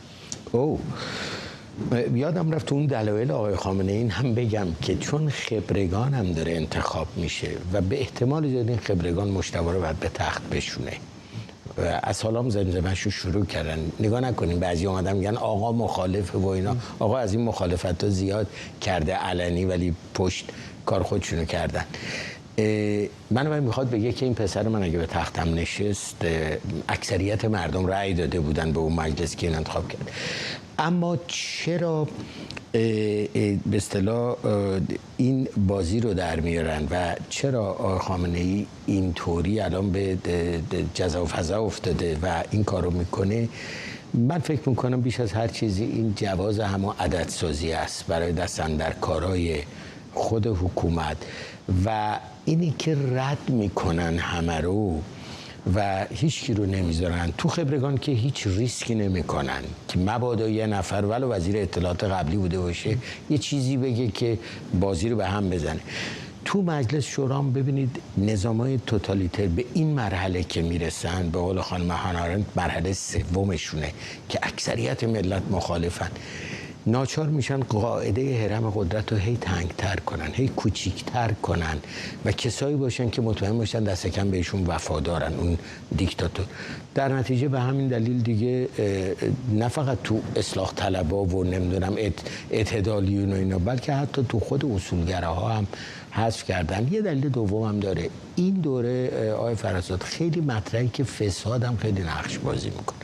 Speaker 12: یادم رفت اون دلایل آقای خامنه این هم بگم که چون خبرگان هم داره انتخاب میشه و به احتمال زیاد این خبرگان مجتبی رو باید به تخت بشونه. از حالا زمزمه‌شو شروع کردن. نگاه نکنین بعضی اومدن میگن آقا مخالفه و اینا. آقا از این مخالفت‌ها زیاد کرده علنی ولی پشت کار خودشونو کردن. من میخواد بگه که این پسر من اگه به تختم نشست اکثریت مردم رأی داده بودن به اون مجلس که این انتخاب کرد. اما چرا به اصطلاح این بازی رو در میارن و چرا آقای خامنه‌ای اینطوری الان به جزا و فضا افتاده و این کار رو میکنه؟ من فکر میکنم بیش از هر چیزی این جواز همون عددسازی است برای دستن در کارهای خود حکومت و اینی که رد میکنن همه رو و هیچ کی رو نمیذارن تو خبرگان که هیچ ریسکی نمیکنن که مبادا یه نفر ولو وزیر اطلاعات قبلی بوده باشه یه چیزی بگه که بازی رو به هم بزنه. تو مجلس شورا ببینید نظامای توتالیتر به این مرحله که میرسن، به قول خانم هانا آرنت مرحله سومشونه که اکثریت ملت مخالفن، ناچار میشن قاعده هرم قدرت رو هی تنگتر کنن، هی کوچیکتر کنن و کسایی باشن که مطمئن باشن دست کم بهشون وفادارن، اون دیکتاتور. در نتیجه به همین دلیل دیگه نه فقط تو اصلاح طلبا و نمیدونم اعتدالیون و اینا، بلکه حتی تو خود اصولگراها هم حذف کردن. یه دلیل دوم هم داره، این دوره آقای فرزاد خیلی مطرحی که فساد هم خیلی نقش بازی میکنه.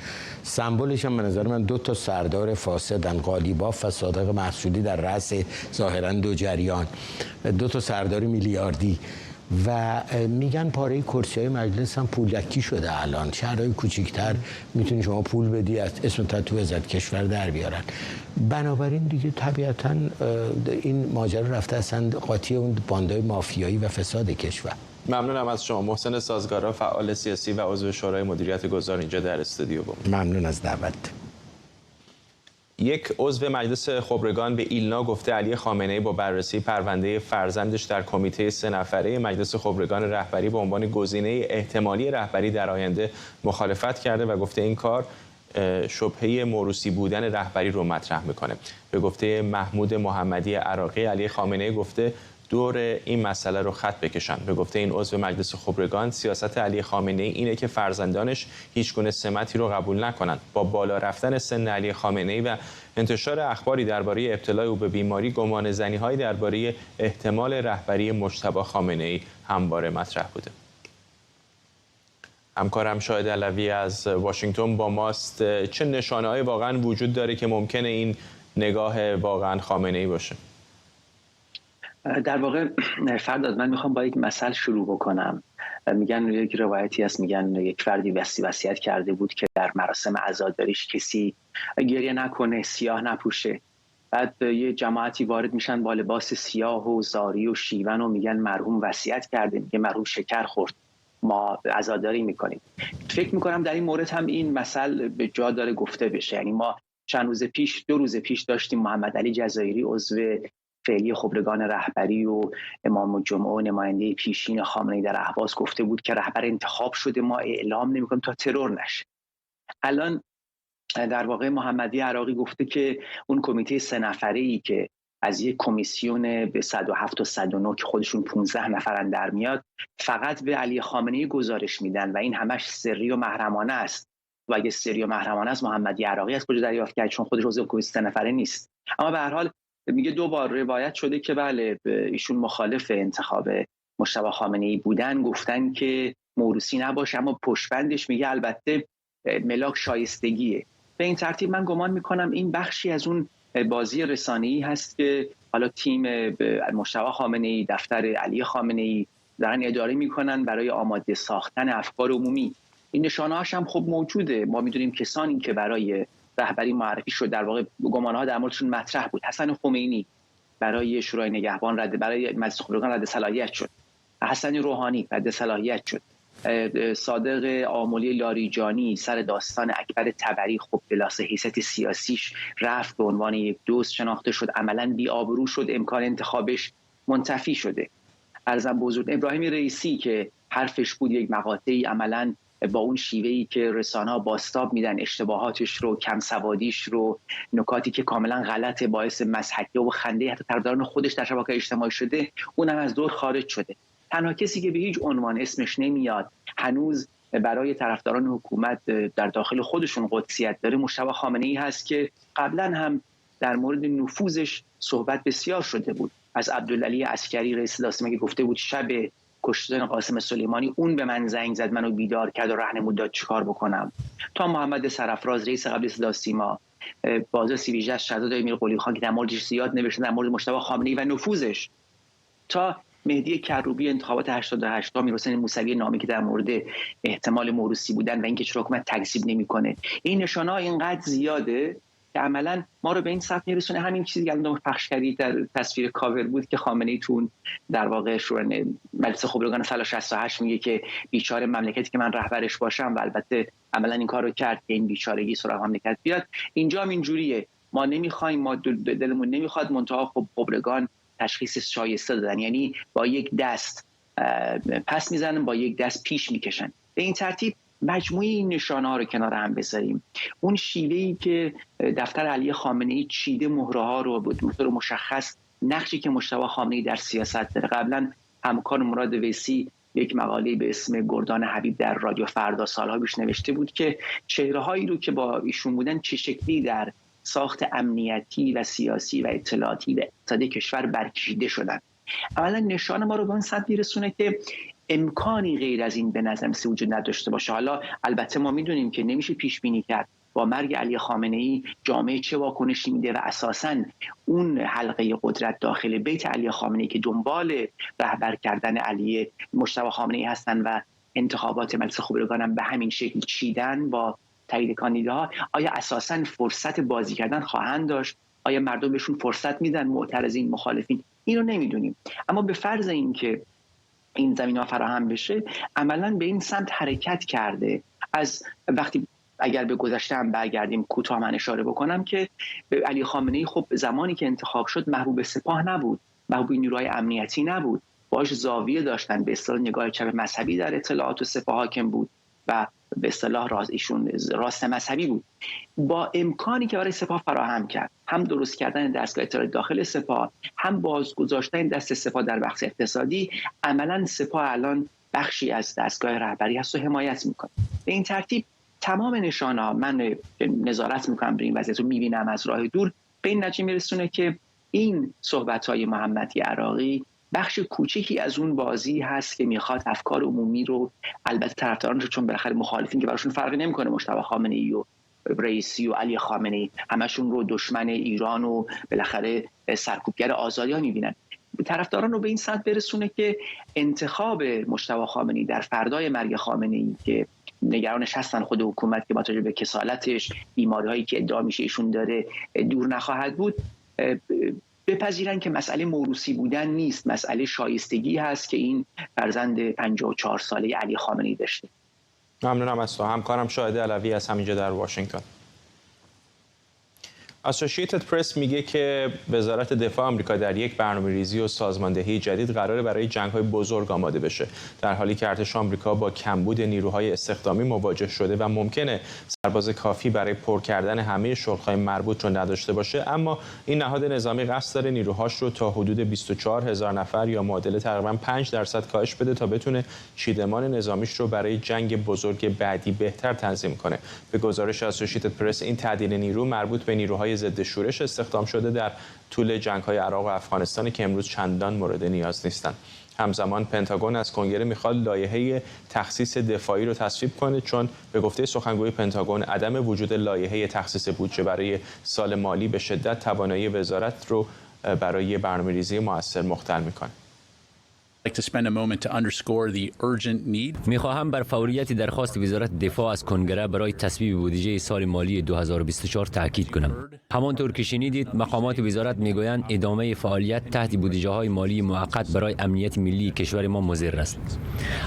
Speaker 12: سمبولش هم به نظر من 2 سردار فاسدن، قالیباف و صادق محسودی در رأس ظاهرا 2 جریان، 2 سردار میلیاردی و میگن پاره کرسی‌های مجلس هم پولکی شده. الان شهرهای کوچیک‌تر میتونی شما پول بدی از اسم تو وزارت کشور در بیارن. بنابراین دیگه طبیعتاً این ماجرا رفته اصلا قاطی اون باندهای مافیایی و فساد کشور.
Speaker 1: ممنونم از شما. محسن سازگارا، فعال سیاسی و عضو شورای مدیریت گذار اینجا در استودیو بود.
Speaker 12: ممنون از دعوت.
Speaker 1: یک عضو مجلس خبرگان به ایلنا گفته علی خامنه‌ای با بررسی پرونده فرزندش در کمیته 3 نفره مجلس خبرگان رهبری به عنوان گزینه احتمالی رهبری در آینده مخالفت کرده و گفته این کار شبهه موروثی بودن رهبری رو مطرح میکنه. به گفته محمود محمدی عراقی، علی خامنه‌ای گفته دور این مسئله رو خط بکشن. به گفته این عضو مجلس خبرگان، سیاست علی خامنه‌ای اینه که فرزندانش هیچگونه سمتی رو قبول نکنن. با بالا رفتن سن علی خامنه‌ای و انتشار اخباری درباره ابتلای او به بیماری، گمان زنی‌هایی درباره احتمال رهبری مجتبی خامنه‌ای همواره مطرح بوده. همکارم شاهد علوی از واشنگتن با ماست. چه نشانه‌هایی واقعا وجود داره که ممکنه این نگاه واقعا خامنه‌ای باشه؟
Speaker 13: در واقع فرداد، من میخوام با یک مثل شروع بکنم. میگن یک روایتی هست، میگن یک فردی وصیت کرده بود که در مراسم عزاداریش کسی گریه نکنه، سیاه نپوشه. بعد یه جماعتی وارد میشن با لباس سیاه و زاری و شیون و میگن مرحوم وصیت کرده، میگه مرحوم شکر خورد، ما عزاداری میکنیم. فکر میکنم در این مورد هم این مثل به جا داره گفته بشه. یعنی ما چند روز پیش، 2 روز پیش داشتیم محمد علی جزایری عضو فعلی خبرگان رهبری و امام الجمعه و نماینده پیشین خامنه‌ای در اهواز گفته بود که رهبر انتخاب شده، ما اعلام نمی‌کنیم تا ترور نشه. الان در واقع محمدی عراقی گفته که اون کمیته 3 نفره‌ای که از یک کمیسیون به 107 و 109 که خودشون 15 نفرن در میاد، فقط به علی خامنه‌ای گزارش میدن و این همش سری و محرمانه است. و اگه سری و محرمانه است، محمدی عراقی از کجا دریافت کرد؟ چون خودش عضو کمیته 3 نفره نیست. اما به هر حال میگه 2 بار روایت شده که بله ایشون مخالف انتخاب مجتبی خامنه‌ای بودن، گفتن که موروثی نباشه، اما پشتبندش میگه البته ملاک شایستگیه. به این ترتیب من گمان میکنم این بخشی از اون بازی رسانه‌ای هست که حالا تیم مجتبی خامنه‌ای، دفتر علی خامنه‌ای دارن اداره میکنن برای آماده ساختن افکار عمومی. این نشانه‌هاش هم خب موجوده. ما میدونیم کسانی که برای رهبری معرفی شد، در واقع گمانه‌ها در موردشون مطرح بود. حسن خمینی برای شورای نگهبان برای مجلس خبرگان رد صلاحیت شد. حسن روحانی رد صلاحیت شد. صادق آملی لاریجانی سر داستان اکبر طبری خب بلاسه حیثیت سیاسیش رفت، به عنوان یک دوست شناخته شد، عملاً بی‌آبرو شد، امکان انتخابش منتفی شده. ارزم بزرگ ابراهیم رئیسی که حرفش بود یک مقاطعی عملاً با اون شیوهی که رسانه‌ها بازتاب میدن اشتباهاتش رو، کم سوادیش رو، نکاتی که کاملا غلط باعث مسحکه و خنده حتی طرفداران خودش در شبکه‌های اجتماعی شده، اونم از دور خارج شده. تنها کسی که به هیچ عنوان اسمش نمیاد هنوز برای طرفداران حکومت در داخل خودشون قدسیت داره مجتبی خامنه‌ای هست که قبلا هم در مورد نفوذش صحبت بسیار شده بود. از عبدالعلی عسکری رئیس داسمه که گفته بود شب کشتن قاسم سلیمانی اون به من زنگ زد، منو بیدار کرد و راهنمود داد چیکار بکنم، تا محمد سرفراز رئیس قبلی صدا سیما، بازرس سیویژه شهزاده امیرقلی خان که در موردش زیاد نوشته در مورد مجتبی خامنه‌ای و نفوذش، تا مهدی کروبی انتخابات 88 میرحسین موسوی نامی که در مورد احتمال موروثی بودن و اینکه چرا حکومت تکذیب نمیکنه. این نشانه‌ها اینقدر زیاده که عملاً ما رو به این سطح میرسونه. همین چیزی که الان پخش کردید در تصویر کاور بود که خامنه‌ای تون در واقع شورای مجلس خبرگان سال 68 میگه که بیچاره مملکتی که من رهبرش باشم، و البته عملاً این کارو کرد که این بیچارگی سراغ مملکت بیاد. اینجا هم اینجوریه، ما نمیخوایم، ما دلمون نمیخواد، منتها خب خبرگان تشخیص شایسته دادن، یعنی با یک دست پس میزنن، با یک دست پیش میکشن. به این ترتیب مجموعه این نشانه‌ها رو کنار هم بذاریم، اون شیوهی که دفتر علی خامنه‌ای چیده مهره‌ها رو به طور مشخص، نقشی که مجتبی خامنه‌ای در سیاست داره. قبلا همکار مراد ویسی یک مقاله به اسم گردان حبیب در رادیو فردا سالها پیش نوشته بود که چهره‌هایی رو که با ایشون بودن چه شکلی در ساخت امنیتی و سیاسی و اطلاعاتی و اقتصادی کشور برکشیده شدن. اولا نشان ما رو به اون سمت میرسونه که امکانی غیر از این به نظر میاد وجود نداشته باشه. حالا البته ما میدونیم که نمیشه پیش بینی کرد با مرگ علی خامنه‌ای جامعه چه واکنشی میده و اساساً اون حلقه قدرت داخل بیت علی خامنه‌ای که دنبال رهبر کردن علی مجتبی خامنه‌ای هستن و انتخابات مجلس خبرگان هم به همین شکل چیدن با تایید کاندیداها، آیا اساساً فرصت بازی کردن خواهند داشت؟ آیا مردم بهشون فرصت میدن؟ معترضین، مخالفین، این رو نمیدونیم. اما به فرض اینکه این زمینه‌ها فراهم بشه، عملاً به این سمت حرکت کرده. از وقتی اگر به گذشته هم برگردیم، کوتاه من اشاره بکنم که علی خامنه‌ای خب زمانی که انتخاب شد محبوب سپاه نبود، محبوب نیروهای امنیتی نبود، باهاش زاویه داشتن، به اصطلاح نگاه چپ مذهبی در اطلاعات و سپاه حاکم بود و به اصطلاح ایشون راست مذهبی بود. با امکانی که برای سپاه فراهم کرد، هم درست کردن دستگاه اطلاعات داخل سپاه، هم بازگذاشتن دست سپاه در بخش اقتصادی، عملاً سپاه الان بخشی از دستگاه رهبری هست و حمایت میکنه. به این ترتیب تمام نشانه‌ها، من نظارت میکنم به این وضعیت رو میبینم از راه دور، به این نتیجه میرسونه که این صحبت‌های محمدی عراقی بخش کوچکی از اون بازی هست که میخواد افکار عمومی رو، البته طرفداران رو، چون بالاخره مخالفین که براشون فرقی نمیکنه مجتبی خامنه‌ای و رئیسی و علی خامنه‌ای، همشون رو دشمن ایران و بالاخره سرکوبگر آزادی‌ها میبینن. طرفداران رو به این سمت برسونه که انتخاب مجتبی خامنه‌ای در فردای مرگ خامنه‌ای که نگرانش هستن خود حکومت که با توجه به کسالتش، بیماری‌هایی که ادعا میشه ایشون داره، دور نخواهد بود، بپذیرن که مسئله موروثی بودن نیست، مسئله شایستگی هست که این فرزند 54 ساله علی خامنه‌ای داشته.
Speaker 1: ممنونم از تو. همکارم شاهد علوی از همینجا در واشنگتن. اسوسییتد پرس میگه که وزارت دفاع آمریکا در یک برنامه‌ریزی و سازماندهی جدید قراره برای جنگ‌های بزرگ آماده بشه، در حالی که ارتش آمریکا با کمبود نیروهای استخدامی مواجه شده و ممکنه سرباز کافی برای پر کردن همه شغل‌های مربوط رو نداشته باشه. اما این نهاد نظامی قصد داره نیروهاش رو تا حدود 24000 نفر یا معادل تقریباً 5% کاهش بده تا بتونه چیدمان نظامیش رو برای جنگ بزرگ بعدی بهتر تنظیم کنه. به گزارش اسوسییتد پرس، این تعدیل نیرو مربوط به نیروهای نیروهای ضد شورش استخدام شده در طول جنگ‌های عراق و افغانستان که امروز چندان مورد نیاز نیستند. همزمان پنتاگون از کنگره میخواد لایحه تخصیص دفاعی رو تصویب کنه، چون به گفته سخنگوی پنتاگون عدم وجود لایحه تخصیص بودجه برای سال مالی به شدت توانایی وزارت رو برای برنامه‌ریزی مؤثر مختل میکنه.
Speaker 14: میخواهم بر فوریت درخواست وزارت دفاع از کنگره برای تصویب بودجه سال مالی 2024 تاکید کنم. همانطور که شنیدید مقامات وزارت میگویند ادامه فعالیت تحت بودجه های مالی موقت برای امنیت ملی کشور ما مضر است.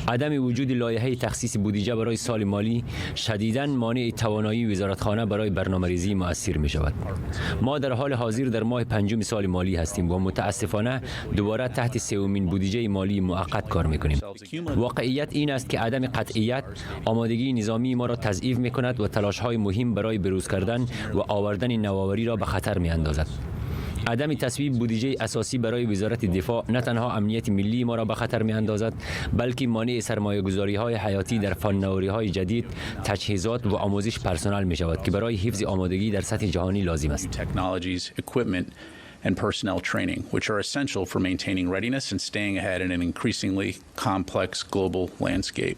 Speaker 14: عدم وجود لایحه تخصیص بودجه برای سال مالی شدیداً مانع توانایی وزارتخانه برای برنامه‌ریزی مؤثر می شود. ما در حال حاضر در ماه پنجم سال مالی هستیم و متاسفانه دوباره تحت سومین بودجه مالی موقت کار میکنیم. واقعیت این است که عدم قطعیت آمادگی نظامی ما را تضعیف میکند و تلاش‌های مهم برای بروز کردن و آوردن نوآوری را به خطر میاندازد. عدم تصویب بودجه اساسی برای وزارت دفاع نه تنها امنیت ملی ما را به خطر میاندازد، بلکه مانع سرمایه‌گذاری‌های حیاتی در فناوری‌های جدید، تجهیزات و آموزش پرسنل می‌شود که برای حفظ آمادگی در سطح جهانی لازم است.
Speaker 15: And personnel training, which are essential for maintaining readiness and staying ahead in an increasingly complex global landscape.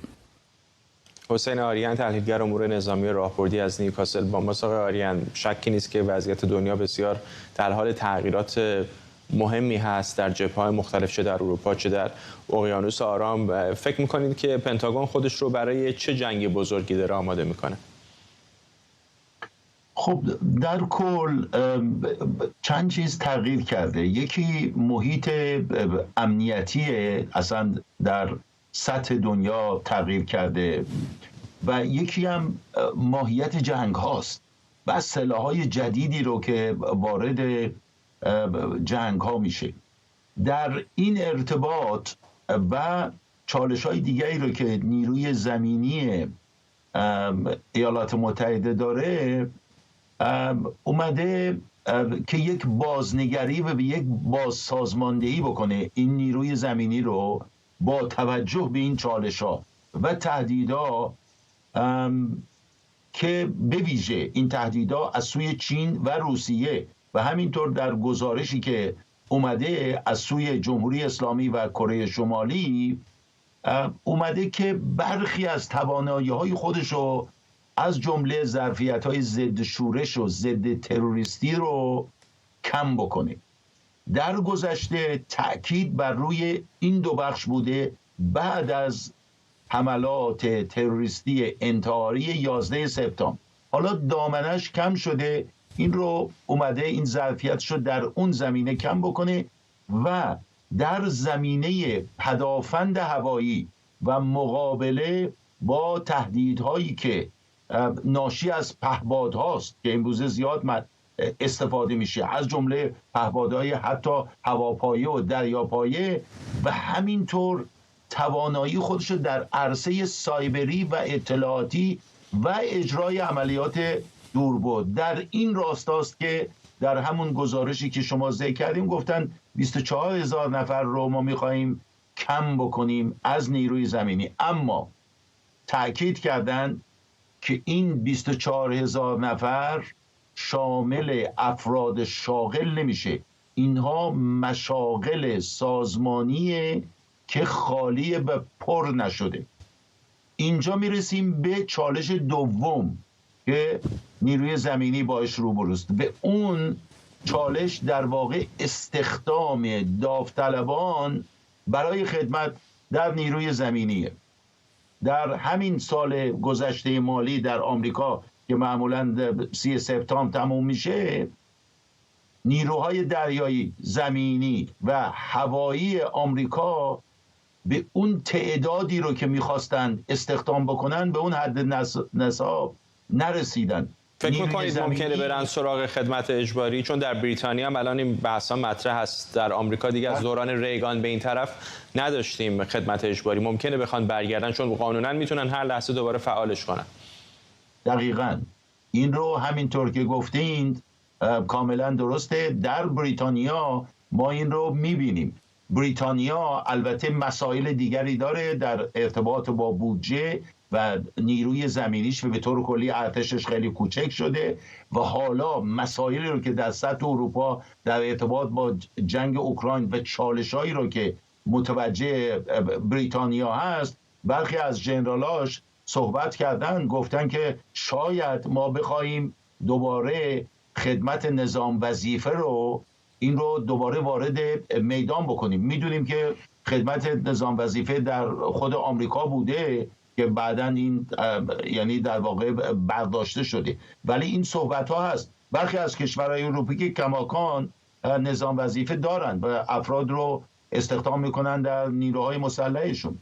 Speaker 1: حسین آریان، تحلیلگر امور نظامی راهبردی از نیوکاسل با ما. آقای آریان، شکی نیست که وضعیت دنیا بسیار در حال تغییرات مهمی هست در جبهه‌های مختلف، چه در اروپا چه در اقیانوس آرام. فکر می‌کنید که پنتاگون خودش رو برای چه جنگ بزرگی داره آماده می‌کنه؟
Speaker 16: خب در کل چند چیز تغییر کرده. یکی محیط امنیتی اصلا در سطح دنیا تغییر کرده و یکی هم ماهیت جنگ هاست و سلاح‌های جدیدی رو که وارد جنگ ها میشه. در این ارتباط و چالش‌های دیگری رو که نیروی زمینی ایالات متحده داره، اومده که یک بازنگری و یک بازسازماندهی بکنه این نیروی زمینی رو با توجه به این چالش‌ها و تهدیدها که به ویژه این تهدیدها از سوی چین و روسیه و همینطور در گزارشی که اومده از سوی جمهوری اسلامی و کره شمالی اومده که برخی از توانایی‌های خودش رو از جمله ظرفیت‌های ضد شورش و ضد تروریستی رو کم بکنه. در گذشته تأکید بر روی این دو بخش بوده. بعد از حملات تروریستی انتحاری 11 سپتامبر حالا دامنش کم شده، این رو اومده این ظرفیتش رو در اون زمینه کم بکنه و در زمینه پدافند هوایی و مقابله با تهدیدهایی که ناشی از پهپادهاست که امروزه زیاد استفاده میشه، از جمله پهپادهای حتی هواپایه و دریاپایه، و همینطور توانایی خودش در عرصه سایبری و اطلاعاتی و اجرای عملیات دوربرد. در این راستاست که در همون گزارشی که شما ذکر کردیم گفتن 24,000 نفر رو ما میخواییم کم بکنیم از نیروی زمینی، اما تأکید کردن که این 24,000 نفر شامل افراد شاغل نمیشه. اینها مشاغل سازمانیه که خالی و پر نشده. اینجا میرسیم به چالش دوم که نیروی زمینی باش روبروست. به اون چالش در واقع استخدام داوطلبان برای خدمت در نیروی زمینیه. در همین سال گذشته مالی در آمریکا که معمولاً 30 سپتامبر تموم میشه، نیروهای دریایی، زمینی و هوایی آمریکا به اون تعدادی رو که میخواستن استخدام بکنن به اون حد نصاب نرسیدن.
Speaker 1: فکر میکنید ممکنه برن سراغ خدمت اجباری؟ چون در بریتانیا هم الان این بحثا مطرح هست. در آمریکا دیگه از دوران ریگان به این طرف نداشتیم خدمت اجباری. ممکنه بخوان برگردن چون قانونا میتونن هر لحظه دوباره فعالش کنن.
Speaker 16: دقیقاً این رو همینطور که گفتین کاملا درسته. در بریتانیا ما این رو میبینیم. بریتانیا البته مسائل دیگری داره در ارتباط با بودجه و نیروی زمینیش و به طور کلی ارتشش خیلی کوچک شده و حالا مسائلی رو که در سطح اروپا در ارتباط با جنگ اوکراین و چالشایی رو که متوجه بریتانیا هست، برخی از ژنرالاش صحبت کردن، گفتن که شاید ما بخوایم دوباره خدمت نظام وظیفه رو دوباره وارد میدان بکنیم. میدونیم که خدمت نظام وظیفه در خود آمریکا بوده که بعداً این یعنی در واقع برداشته شده، ولی این صحبت ها هست. برخی از کشورهای اروپایی که کماکان نظام وظیفه دارن و افراد رو استخدام میکنن در نیروهای مسلحشون.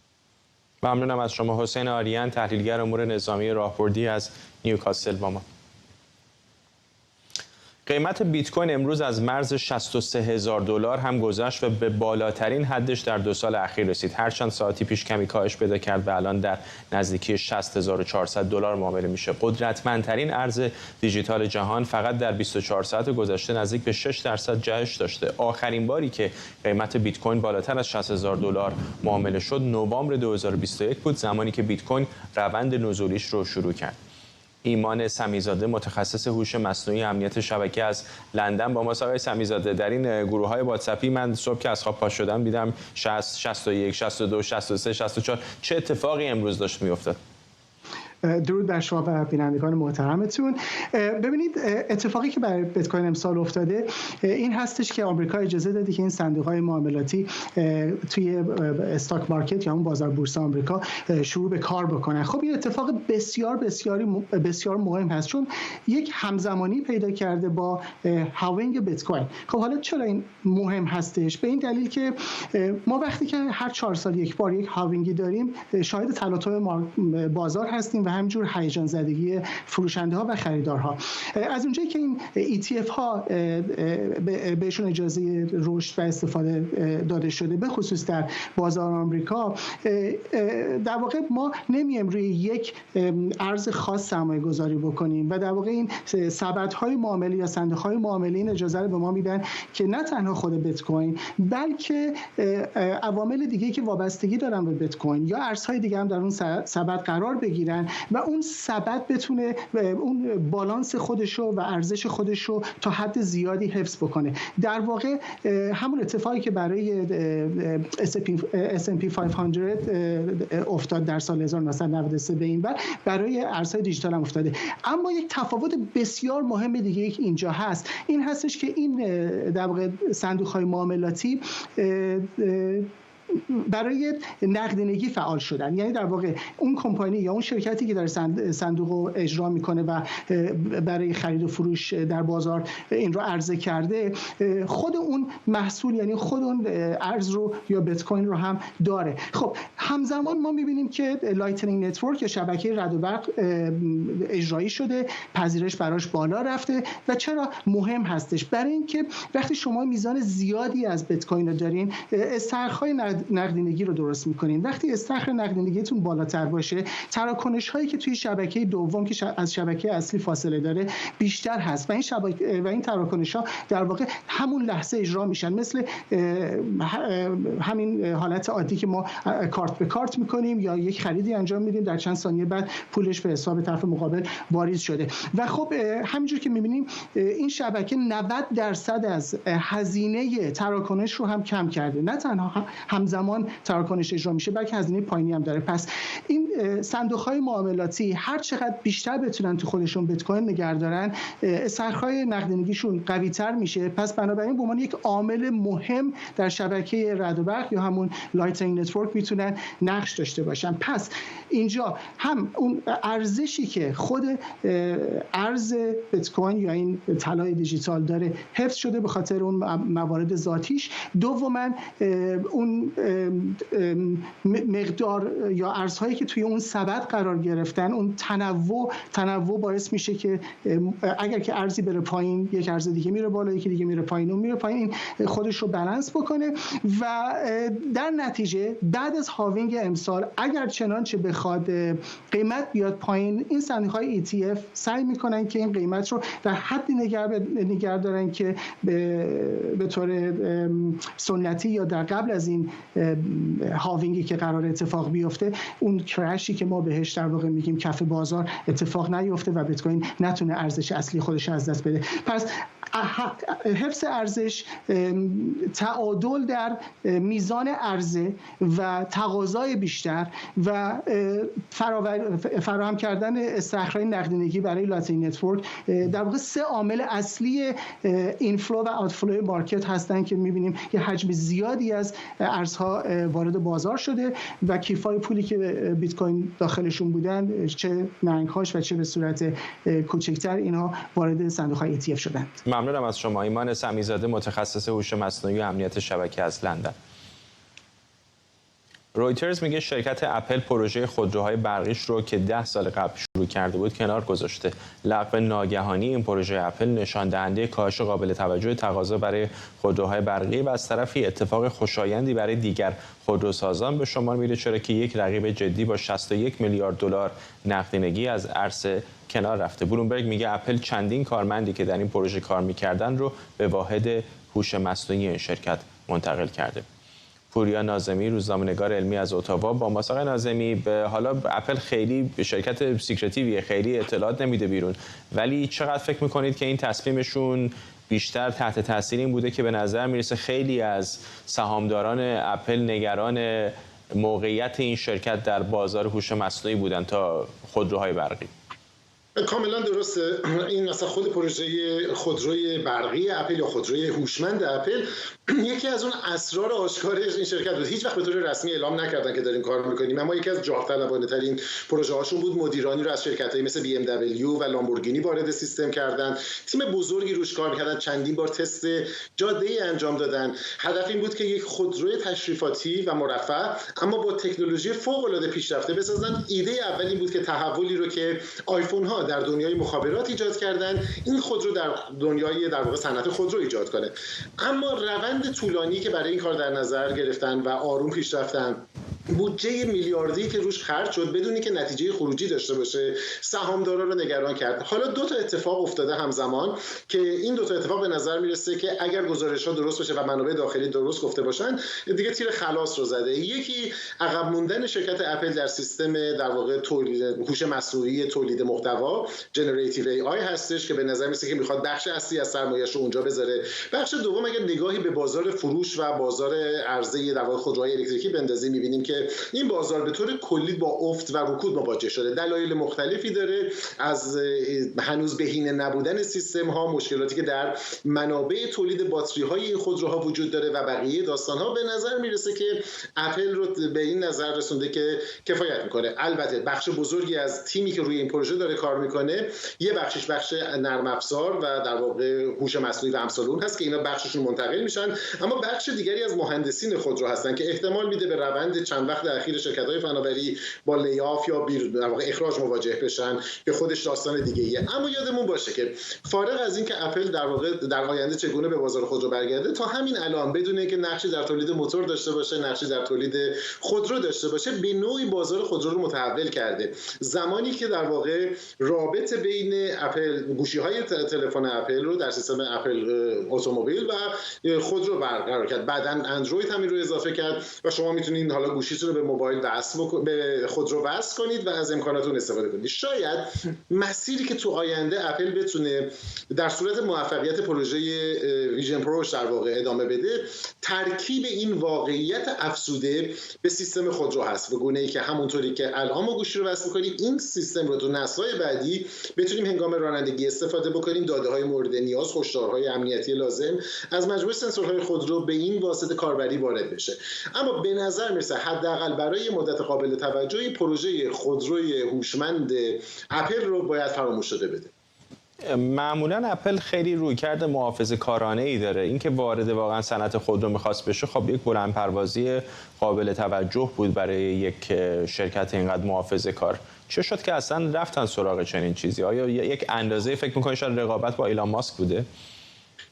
Speaker 1: ممنونم از شما حسین آریان، تحلیلگر امور نظامی راهبردی از نیوکاسل با ما. قیمت بیت کوین امروز از مرز 63,000 دلار هم گذشت و به بالاترین حدش در 2 سال اخیر رسید. هرچند ساعتی پیش کمی کاهش پیدا کرد و الان در نزدیکی 60,400 دلار معامله میشه. قدرتمندترین ارز دیجیتال جهان فقط در 24 ساعت گذشته نزدیک به 6% جهش داشته. آخرین باری که قیمت بیت کوین بالاتر از 60,000 دلار معامله شد نوامبر 2021 بود، زمانی که بیت کوین روند نزولیش رو شروع کرد. ایمان سمیزاده، متخصص هوش مصنوعی امنیت شبکه از لندن با ماست. آقای سمیزاده، در این گروه‌های واتساپی من صبح که از خواب پا شدم دیدم 60 61 62 63 64 چه اتفاقی امروز داشت می‌افتاد؟
Speaker 17: درود بر شما و بینندگان محترمتون. ببینید اتفاقی که برای بیت کوین امسال افتاده این هستش که آمریکا اجازه داده که این صندوق‌های معاملاتی توی استاک مارکت یا اون بازار بورس آمریکا شروع به کار بکنن. خب این اتفاق بسیار مهم هست، چون یک همزمانی پیدا کرده با هاوینگ بیت کوین. خب حالا چرا این مهم هستش؟ به این دلیل که ما وقتی که هر 4 سال یک بار یک هاوینگی داریم شاهد تلاطم بازار هستیم و همینجور هیجان زدگی فروشنده ها و خریدارها. از اونجایی که این ETF ها بهشون اجازه رشد و استفاده داده شده، به خصوص در بازار آمریکا، در واقع ما نمیایم روی یک ارز خاص سرمایه گذاری بکنیم و در واقع این سبدهای معامله یا صندوق‌های معامله این اجازه رو به ما میدن که نه تنها خود بیت کوین بلکه عوامل دیگه که وابستگی دارن به بیت کوین یا ارزهای دیگه هم در اون سبد قرار بگیرن و اون سبد بتونه اون بالانس خودشو و ارزش خودشو تا حد زیادی حفظ بکنه. در واقع همون اتفاقی که برای S&P 500 افتاد در سال 1993 به این ور برای ارزهای دیجیتال هم افتاده. اما یک تفاوت بسیار مهم دیگه که اینجا هست این هستش که این در واقع صندوق‌های معاملاتی برای نقدینگی فعال شدن. یعنی در واقع اون کمپانی یا اون شرکتی که داره صندوق رو اجرا میکنه و برای خرید و فروش در بازار این رو عرضه کرده، خود اون محصول یعنی خود اون ارز رو یا بیت کوین رو هم داره. خب همزمان ما میبینیم که لایتنینگ نتورک یا شبکه رد و برق اجرایی شده، پذیرش براش بالا رفته. و چرا مهم هستش؟ برای اینکه وقتی شما میزان زیادی از بیت کوین رو دارین، استخرهای نقدینگی رو درست میکنین. وقتی استخر نقدینگیتون بالاتر باشه، تراکنش هایی که توی شبکه دوم که از شبکه اصلی فاصله داره بیشتر هست و این تراکنش ها در واقع همون لحظه اجرا میشن، مثل همین حالت عادی که ما کارت به کارت میکنیم یا یک خریدی انجام میدیم، در چند ثانیه بعد پولش به حساب طرف مقابل واریز شده. و خب همینجور که میبینیم این شبکه 90% از هزینه تراکنش رو هم کم کرده. نه تنها همزمان تراکنش اجرا میشه بلکه هزینه پایینی هم داره. پس این صندوق‌های معاملاتی هر چقدر بیشتر بتونن تو خودشون بیت کوین نگه دارن، استخرهای نقدینگیشون قوی‌تر میشه. پس بنابراین به عنوان یک عامل مهم در شبکه رد و برق یا همون لایتنینگ نتورک میتونن نقش داشته باشن. پس اینجا هم اون ارزشی که خود ارز بیت کوین یا این طلای دیجیتال داره حفظ شده به خاطر اون موارد ذاتیش. دوما اون مقدار یا ارزهایی که توی اون سبد قرار گرفتن، اون تنوع باعث میشه که اگر که ارزی بره پایین یک ارز دیگه میره بالا، یکی دیگه میره پایین، اون میره پایین، این خودش رو بالانس بکنه. و در نتیجه بعد از هاوینگ امسال اگر چنانچه بخواد قیمت بیاد پایین، این صندوق‌های ETF سعی میکنن که این قیمت رو در حدی نگه دارن که به طور سنتی یا در قبل از این هاوینگی که قرار اتفاق بیفته، اون کرشی که ما بهش در واقع میگیم کف بازار اتفاق نیفته و بیت کوین نتونه ارزش اصلی خودش از دست بده. پس حفظ ارزش، تعادل در میزان عرضه و تقاضای بیشتر و فراهم کردن استخراج نقدینگی برای لایتنینگ نتورک در واقع 3 عامل اصلی اینفلو و آوتفلو مارکت هستن که می‌بینیم یه حجم زیادی از ارزها وارد بازار شده و کیف‌های پولی که بیت کوین داخلشون بودن، چه نرنگ‌هاش و چه به صورت کوچکتر، اینها وارد صندوق‌های ETF شدند.
Speaker 1: ممنونم از شما. ایمان سمیزاده، متخصص هوش مصنوعی و امنیت شبکه از لندن. رویترز میگه شرکت اپل پروژه خودروهای برقیش رو که 10 سال قبل شروع کرده بود کنار گذاشته. لغو ناگهانی این پروژه اپل نشان دهنده کاهش قابل توجه تقاضا برای خودروهای برقی و از طرفی اتفاق خوشایندی برای دیگر خودروسازان به شمار میره، چرا که یک رقیب جدی با 61 میلیارد دلار نقدینگی از عرصه کنار رفته. بلومبرگ میگه اپل چندین کارمندی که در این پروژه کار میکردن رو به واحد هوش مصنوعی این شرکت منتقل کرده. پوریا ناظمی، روزنامه‌نگار علمی از اتاوا، با ما. آقای ناظمی، حالا اپل خیلی شرکت سیکرتیویه، خیلی اطلاعات نمیده بیرون، ولی چقدر فکر میکنید که این تصمیمشون بیشتر تحت تاثیر این بوده که به نظر میرسه خیلی از سهامداران اپل نگران موقعیت این شرکت در بازار هوش مصنوعی بودن تا خودروهای برقی؟
Speaker 18: کاملا درسته. این مثلا خود پروژه خودروی برقی اپل یا خودروی هوشمند اپل یکی از اون اسرار آشکارش این شرکت بود. هیچ وقت به طور رسمی اعلام نکردن که داریم کار میکنیم، اما یکی از جاه طلبانه ترین پروژه هاشون بود. مدیرانی رو از شرکتایی مثل BMW و لامبورگینی وارد سیستم کردن، تیم بزرگی روش کار میکردن، چندین بار تست جاده‌ای انجام دادن. هدف این بود که یک خودروی تشریفاتی و مرفه اما با تکنولوژی فوق العاده پیشرفته بسازن. ایده اول این بود که تحولی رو که آیفون ها در دنیای مخابرات ایجاد کردن، این خودرو در دنیای در واقع صنعت خودرو ایجاد کنه. اما روند طولانی که برای این کار در نظر گرفتن و آروم پیش رفتن، بودجه میلیاردی که روش خرج شد بدونی که نتیجه خروجی داشته باشه، سهامدارا رو نگران کرد. حالا 2 تا اتفاق افتاده همزمان که این 2 تا اتفاق به نظر میرسه که اگر گزارش‌ها درست باشه و منابع داخلی درست گفته باشن دیگه تیر خلاص رو زده. یکی عقب موندن شرکت اپل در سیستم در واقع تولید هوش مصنوعی تولید محتوا جنراتیو ای آی هستش که به نظر میرسه که میخواد بخش اصلی از سرمایه‌اش رو اونجا بذاره. بخش دوم اگر نگاهی به بازار فروش و بازار عرضه در واقع خودروهای الکتریکی بندازیم می‌بینیم که این بازار به طور کلی با افت و رکود مواجه شده. دلایل مختلفی داره، از هنوز بهینه نبودن سیستم ها، مشکلاتی که در منابع تولید باتری های این خودروها وجود داره و بقیه داستان ها. به نظر میرسه که اپل رو به این نظر رسونده که کفایت میکنه. البته بخش بزرگی از تیمی که روی این پروژه داره کار میکنه، یه بخشش بخش نرم افزار و در واقع هوش مصنوعی و امثال اون هست که اینا بخششون منتقل میشن، اما بخش دیگری از مهندسین خودرو هستن که احتمال میده به روند چند وقت اخیر شرکت‌های فناوری با لیاف یا در واقع اخراج مواجه بشن که خودش داستان دیگه‌ایه. اما یادمون باشه که فارغ از این که اپل در واقع در آینده چگونه به بازار خودرو برگرده، تا همین الان بدون اینکه نقشی در تولید موتور داشته باشه، نقشی در تولید خودرو داشته باشه، به نوعی بازار خودرو رو متحول کرده. زمانی که در واقع رابطه بین اپل گوشی‌های تلفن اپل رو در سیستم اپل اتومبیل و خودرو برقرار کرد، بعداً اندروید همین رو اضافه کرد و شما میتونید حالا گوشیتون رو به موبایل به خودرو وصل کنید و از امکانات اون استفاده کنید. شاید مسیری که تو آینده اپل بتونه در صورت موفقیت پروژه ویژن پروش در واقع ادامه بده، ترکیب این واقعیت افزوده به سیستم خودرو هست، به گونه‌ای که همونطوری که الان ما گوشی رو وصل کنیم، این سیستم رو تو نسل‌های بعدی بتونیم هنگام رانندگی استفاده بکنیم، داده‌های مورد نیاز، هشدارهای امنیتی لازم از مجموعه سنسورهای خودرو به این واسطه کاربری وارد بشه. اما به نظر میرسه حداقل برای مدت قابل توجهی پروژه خودروی هوشمند اپل رو باید فراموش شده بده.
Speaker 1: معمولا اپل خیلی رویکرد محافظه‌کارانه‌ای داره. اینکه وارد واقعا صنعت خودرو می‌خواست بشه، خب یک بلندپروازی قابل توجه بود برای یک شرکت اینقدر محافظه‌کار. چه شد که اصلا رفتن سراغ چنین چیزی؟ آیا یک اندازه فکر می‌کنید شاید رقابت با ایلان ماسک بوده؟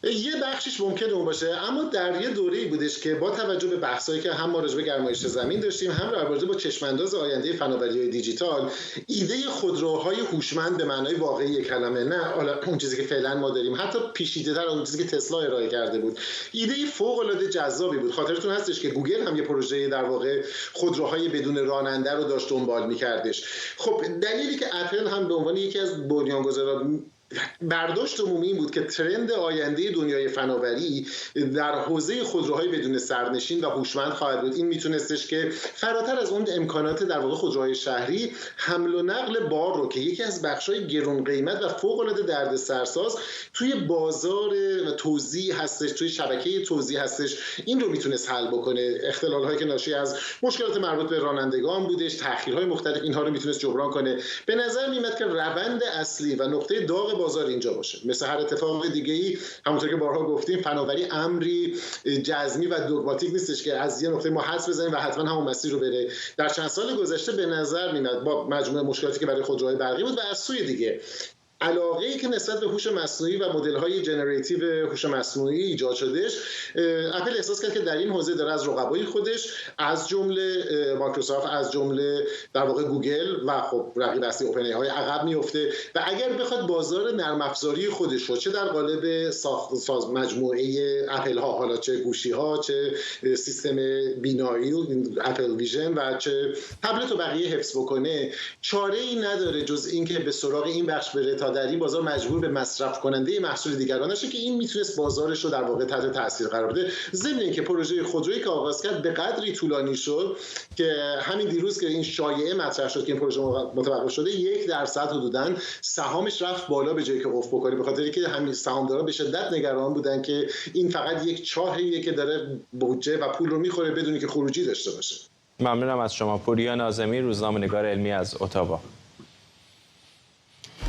Speaker 18: یه بخشش ممکنه اون باشه، اما در یه دوره‌ای بودش که با توجه به بحثایی که هم ما راجع به گرمایش زمین داشتیم، هم راجع به چشمانداز آینده فناوری‌های دیجیتال، ایده خودروهای هوشمند به معنای واقعی کلمه، نه حالا اون چیزی که فعلا ما داریم، حتی پیچیده‌تر اون چیزی که تسلا ارائه کرده بود، ایده فوق‌العاده جذابی بود. خاطرتون هستش که گوگل هم یه پروژه در واقع خودروهای بدون راننده رو داشت دنبال می‌کردش. خب دلیلی که اپل هم به عنوان یکی از بنیانگذاران برداشت عمومی این بود که ترند آینده دنیای فناوری در حوزه خودروهای بدون سرنشین و هوشمند خواهد بود. این میتونستش که فراتر از اون امکانات در واقع خودروهای شهری، حمل و نقل بار رو که یکی از بخش‌های گران قیمت و فوق‌العاده دردسرساز توی بازار توزیع هستش، توی شبکه توزیع هستش، این رو میتونست حل بکنه. اختلال‌هایی که ناشی از مشکلات مربوط به رانندگان بودش، تأخیرهای مختلف، اینها رو میتونست جبران کنه. به نظر میاد که روند اصلی و نقطه داغ بازار اینجا باشه. مثل هر اتفاق دیگه‌ای، همونطور که بارها گفتیم، فناوری امری جزمی و دوگماتیک نیستش که از یه نقطه ما حدس بزنیم و حتما همون مسیر رو بره. در چند سال گذشته به نظر میاد با مجموعه مشکلاتی که برای خودروهای برقی بود و از سوی دیگه علاقه‌ای که نسبت به هوش مصنوعی و مدل‌های جنراتیو هوش مصنوعی ایجاد شدهش، اپل احساس کرد که در این حوزه داره از رقبای خودش، از جمله مایکروسافت، از جمله در واقع گوگل و خب رقیب اصلی اوپن ای های عقب میفته و اگر بخواد بازار نرم افزاری خودش رو چه در قالب ساز مجموعه اپل ها، حالا چه گوشی ها، چه سیستم بینایی اپل ویژن و چه تبلت و بقیه حفظ بکنه، چاره‌ای نداره جز اینکه به سراغ این بخش بره تا در این بازار مجبور به مصرف کننده محصول دیگران نشه که این میتونست بازارش رو در واقع تحت تاثیر قرار بده. ضمن اینکه پروژه خودرویی که آغاز کرد به قدری طولانی شد که همین دیروز که این شایعه مطرح شد که این پروژه متوقف شده، 1% حدوداً سهامش رفت بالا به جایی که افت بکنه، به خاطر اینکه همین سهامدارا به شدت نگران بودن که این فقط یک چاهیه که داره بودجه و پول رو میخوره بدون که خروجی داشته باشه.
Speaker 1: ممنونم از شما. پوریا ناظمی، روزنامه‌نگار علمی از اتاوا.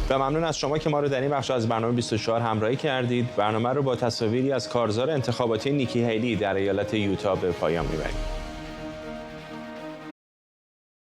Speaker 1: و ممنون از شما که ما رو در این بخش از برنامه 24 همراهی کردید. برنامه رو با تصاویری از کارزار انتخاباتی نیکی هیلی در ایالت یوتا به پایان میبریم.